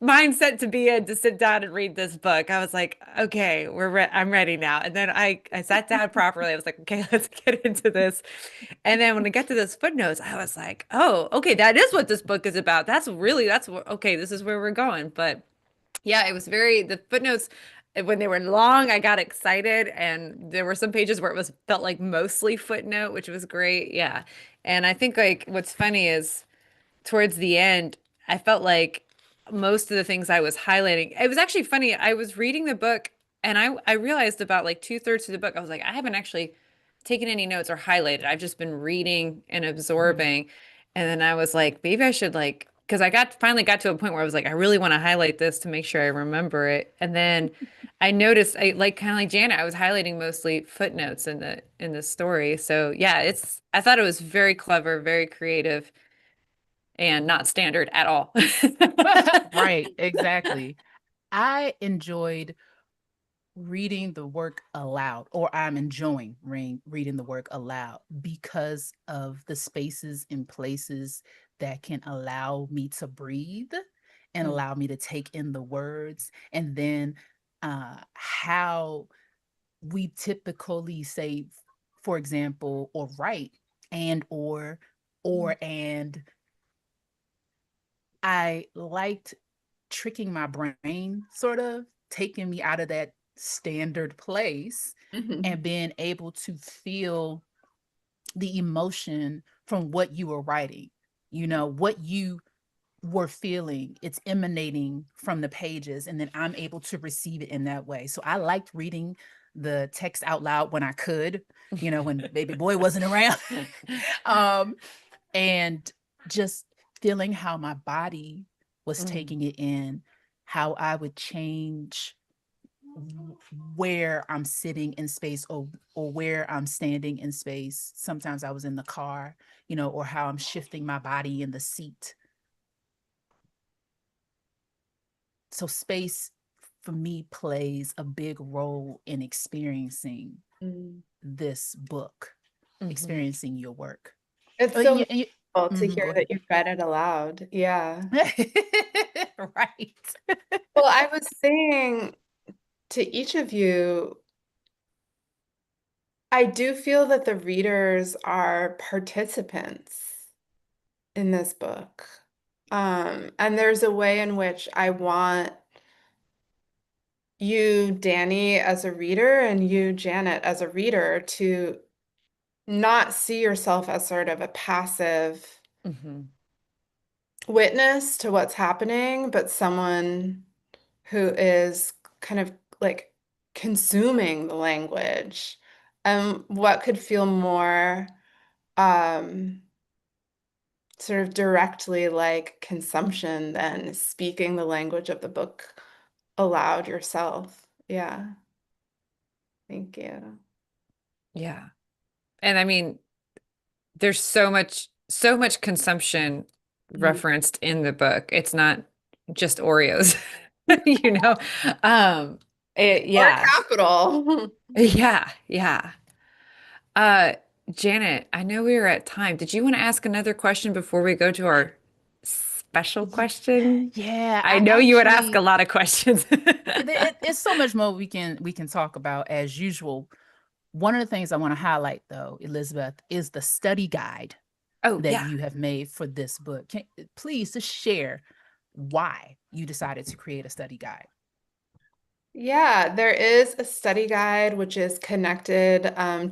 S1: mindset to be in to sit down and read this book. I was like, okay, I'm ready now. And then I sat down properly. I was like, okay, let's get into this. And then when I get to those footnotes, I was like, oh, okay, that is what this book is about. That's what, okay, this is where we're going. But yeah, it was the footnotes when they were long, I got excited, and there were some pages where it was felt like mostly footnote, which was great. Yeah. And I think like what's funny is towards the end, I felt like most of the things I was highlighting, it was actually funny. I was reading the book and I realized about like two-thirds of the book, I was like, I haven't actually taken any notes or highlighted. I've just been reading and
S2: Mhm.
S1: absorbing. And then I was like, maybe I should like, because I finally got to a point where I was like, I really want to highlight this to make sure I remember it. And then I noticed I like kind of like Janet, I was highlighting mostly footnotes in the story. So yeah, I thought it was very clever, very creative and not standard at all.
S2: Right, exactly. I enjoyed reading the work aloud, or I'm enjoying reading the work aloud because of the spaces and places that can allow me to breathe and
S1: Mm.
S2: allow me to take in the words, and then how we typically say, for example, or write and or and I liked tricking my brain, sort of taking me out of that standard place
S3: Mhm.
S2: and being able to feel the emotion from what you were writing, what you were feeling. It's emanating from the pages, and then I'm able to receive it in that way. So I liked reading the text out loud when I could, when baby boy wasn't around. um, and just feeling how my body was
S1: Mm,
S2: taking it in, how I would change where I'm sitting in space, or where I'm standing in space. Sometimes I was in the car, or how I'm shifting my body in the seat. So space for me plays a big role in experiencing
S3: Mm.
S2: this book,
S1: mhm.
S2: experiencing your work.
S3: It's
S2: Oh,
S3: so
S2: and
S3: meaningful to
S2: go
S3: hear
S2: ahead.
S3: that you read it aloud. Yeah.
S2: Right.
S3: Well, I was saying to each of you, I do feel that the readers are participants in this book. And there's a way in which I want you, Danny, as a reader, and you, Janet, as a reader, to not see yourself as sort of a passive
S1: Mhm.
S3: witness to what's happening, but someone who is kind of like consuming the language. And what could feel more um, sort of directly like consumption than speaking the language of the book aloud yourself. Yeah, thank you.
S1: Yeah. And I mean, there's so much consumption
S3: Mm.
S1: referenced in the book. It's not just Oreos, you know? Um,
S3: Or
S1: yeah.
S3: capital.
S1: Yeah. Yeah. Uh, Janet, I know we are at time. Did you want to ask another question before we go to our special question?
S2: Yeah,
S1: I
S2: I
S1: know you would ask a
S2: actually,
S1: lot of questions.
S2: it's so much more we can talk about as usual. One of the things I want to highlight, though, Elizabeth, is the study guide
S1: Oh,
S2: that
S1: yeah.
S2: you have made for this book. Please just share why you decided to create a study guide.
S3: Yeah, there is a study guide which is connected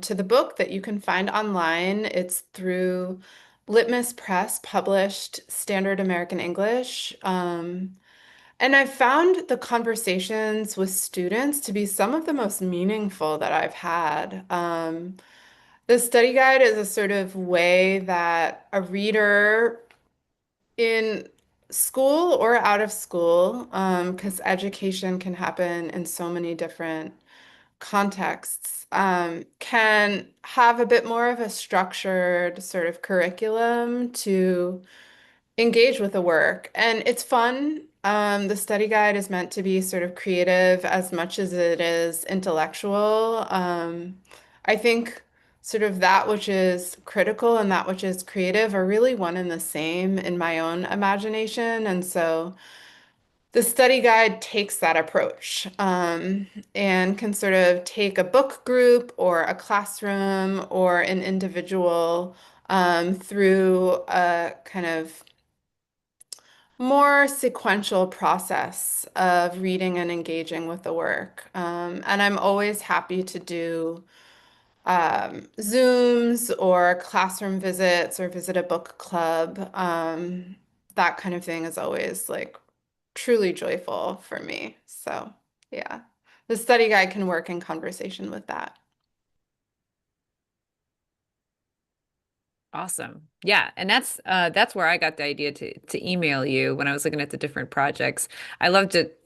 S3: to the book that you can find online. It's through Litmus Press, published Standard American English. And I've found the conversations with students to be some of the most meaningful that I've had. The study guide is a sort of way that a reader in school or out of school, because education can happen in so many different contexts, can have a bit more of a structured sort of curriculum to engage with the work. And it's fun. The study guide is meant to be sort of creative as much as it is intellectual. I think sort of that which is critical and that which is creative are really one and the same in my own imagination. And so the study guide takes that approach, and can sort of take a book group or a classroom or an individual, through a kind of more sequential process of reading and engaging with the work. And I'm always happy to do Zooms or classroom visits or visit a book club. That kind of thing is always like truly joyful for me. So, yeah, the study guide can work in conversation with that.
S1: Awesome. Yeah, and that's where I got the idea to email you when I was looking at the different projects. I loved it.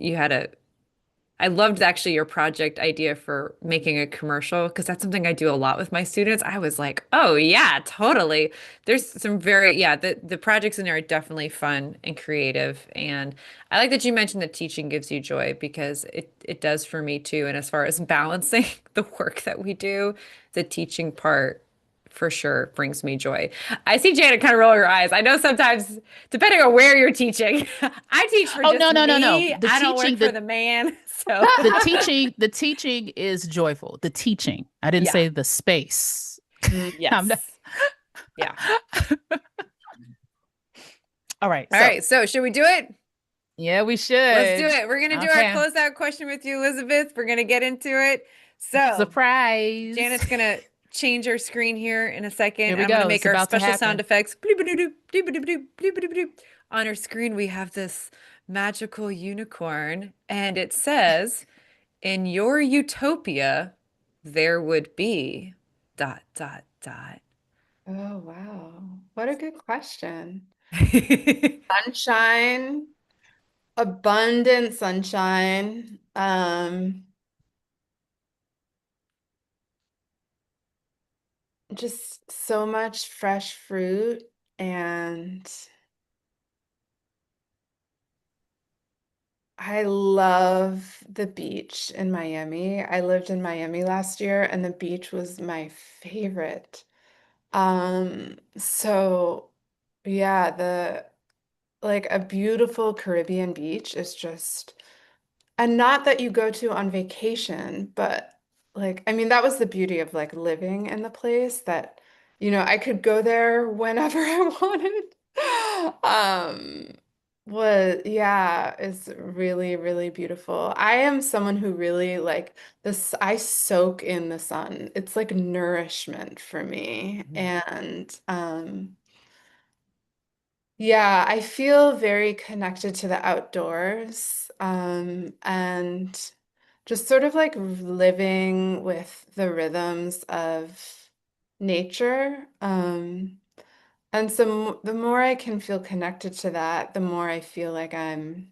S1: I loved actually your project idea for making a commercial because that's something I do a lot with my students. I was like, oh yeah, totally. There's some very, yeah, the projects in there are definitely fun and creative. And I like that you mentioned that teaching gives you joy because it does for me too. And as far as balancing the work that we do, the teaching part for sure brings me joy. I see Janet kind of roll her eyes. I know sometimes, depending on where you're teaching, I teach for
S2: Oh,
S1: just
S2: no, no, no, no.
S1: me.
S2: The
S1: I don't work
S2: teaching,
S1: for
S2: the
S1: the man. So
S2: The teaching is joyful. The teaching. I didn't say the space. I'm not-
S1: yes. Yeah.
S2: All right.
S1: All right. So should we do it?
S2: Yeah, we should.
S1: Let's do it. We're going to do our
S2: Okay.
S1: closeout question with you, Elizabeth. We're going to get into it. So
S2: Surprise.
S1: Janet's going to change her screen here in a second.
S2: Here we
S1: I'm going
S2: go.
S1: to make
S2: It's
S1: our
S2: about to
S1: special sound
S2: happen.
S1: effects. Bloop-a-doop-doop, bloop-a-doop-doop, bloop-a-doop-doop. On her screen, we have this magical unicorn, and it says, in your utopia, there would be ...
S3: Oh, wow. What a good question. Sunshine, abundant sunshine. Just so much fresh fruit, and I love the beach in Miami. I lived in Miami last year and the beach was my favorite. So yeah, the like a beautiful Caribbean beach is just, and not that you go to on vacation, but like, I mean, that was the beauty of like living in the place that, I could go there whenever I wanted. Was, yeah, it's really, really beautiful. I am someone who really like this, I soak in the sun. It's like nourishment for me. And yeah, I feel very connected to the outdoors, and just sort of like living with the rhythms of nature. And so the more I can feel connected to that, the more I feel like I'm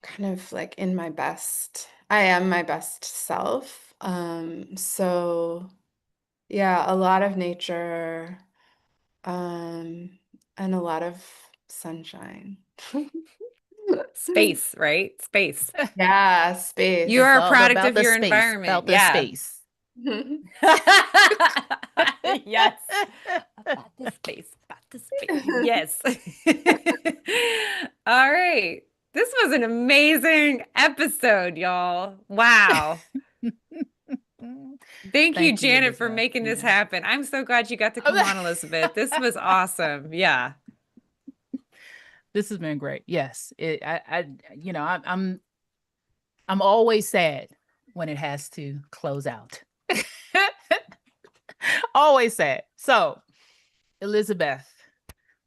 S3: kind of like in my best, I am my best self. So yeah, a lot of nature. Um, and a lot of sunshine.
S1: Space, right? Space.
S3: Yeah,
S1: You
S3: space.
S1: are a
S2: All
S1: product
S2: about
S1: of
S2: the
S1: your
S2: space.
S1: environment.
S2: About the
S1: Yeah.
S2: space.
S1: Yes. About the space. About the space. Yes. All right. This was an amazing episode, y'all. Wow. Thank you,
S2: Thank you,
S1: Janet, for
S2: Elizabeth.
S1: making this
S2: Yeah.
S1: happen. I'm so glad you got to come on, Elizabeth. This was awesome. Yeah.
S2: This has been great. Yes. I'm always sad when it has to close out. Always sad. So, Elizabeth,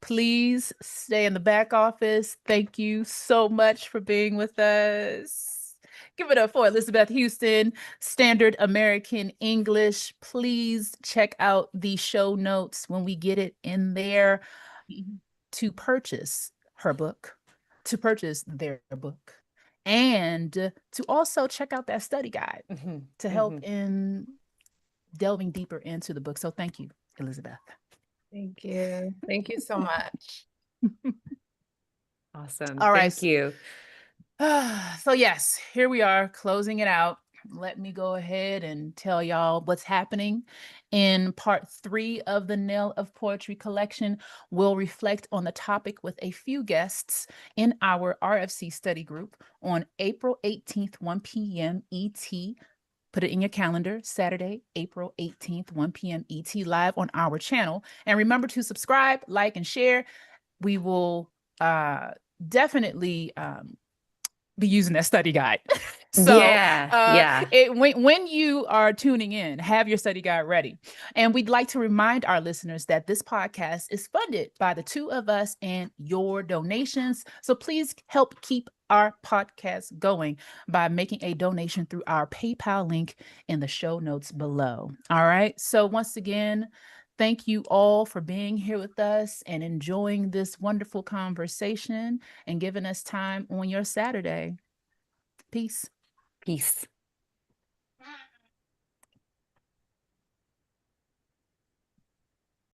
S2: please stay in the back office. Thank you so much for being with us. Give it up for Elizabeth Houston, Standard American English. Please check out the show notes when we get it in there to purchase her book, to purchase their book, and to also check out that study guide to help in delving deeper into the book. So thank you, Elizabeth.
S3: Thank you. Thank you so much.
S1: Awesome.
S2: All right.
S1: Thank you.
S2: So yes, here we are closing it out. Let me go ahead and tell y'all what's happening in part 3 of the Knell of Poetry collection. We'll reflect on the topic with a few guests in our RFC study group on April 18th, 1 p.m. ET. Put it in your calendar, Saturday, April 18th, 1 p.m. ET, live on our channel. And remember to subscribe, like, and share. We will definitely be using that study guide. So
S1: Yeah.
S2: when you are tuning in, have your study guide ready. And we'd like to remind our listeners that this podcast is funded by the two of us and your donations. So please help keep our podcast going by making a donation through our PayPal link in the show notes below. All right. So once again, thank you all for being here with us and enjoying this wonderful conversation and giving us time on your Saturday. Peace.
S1: Peace.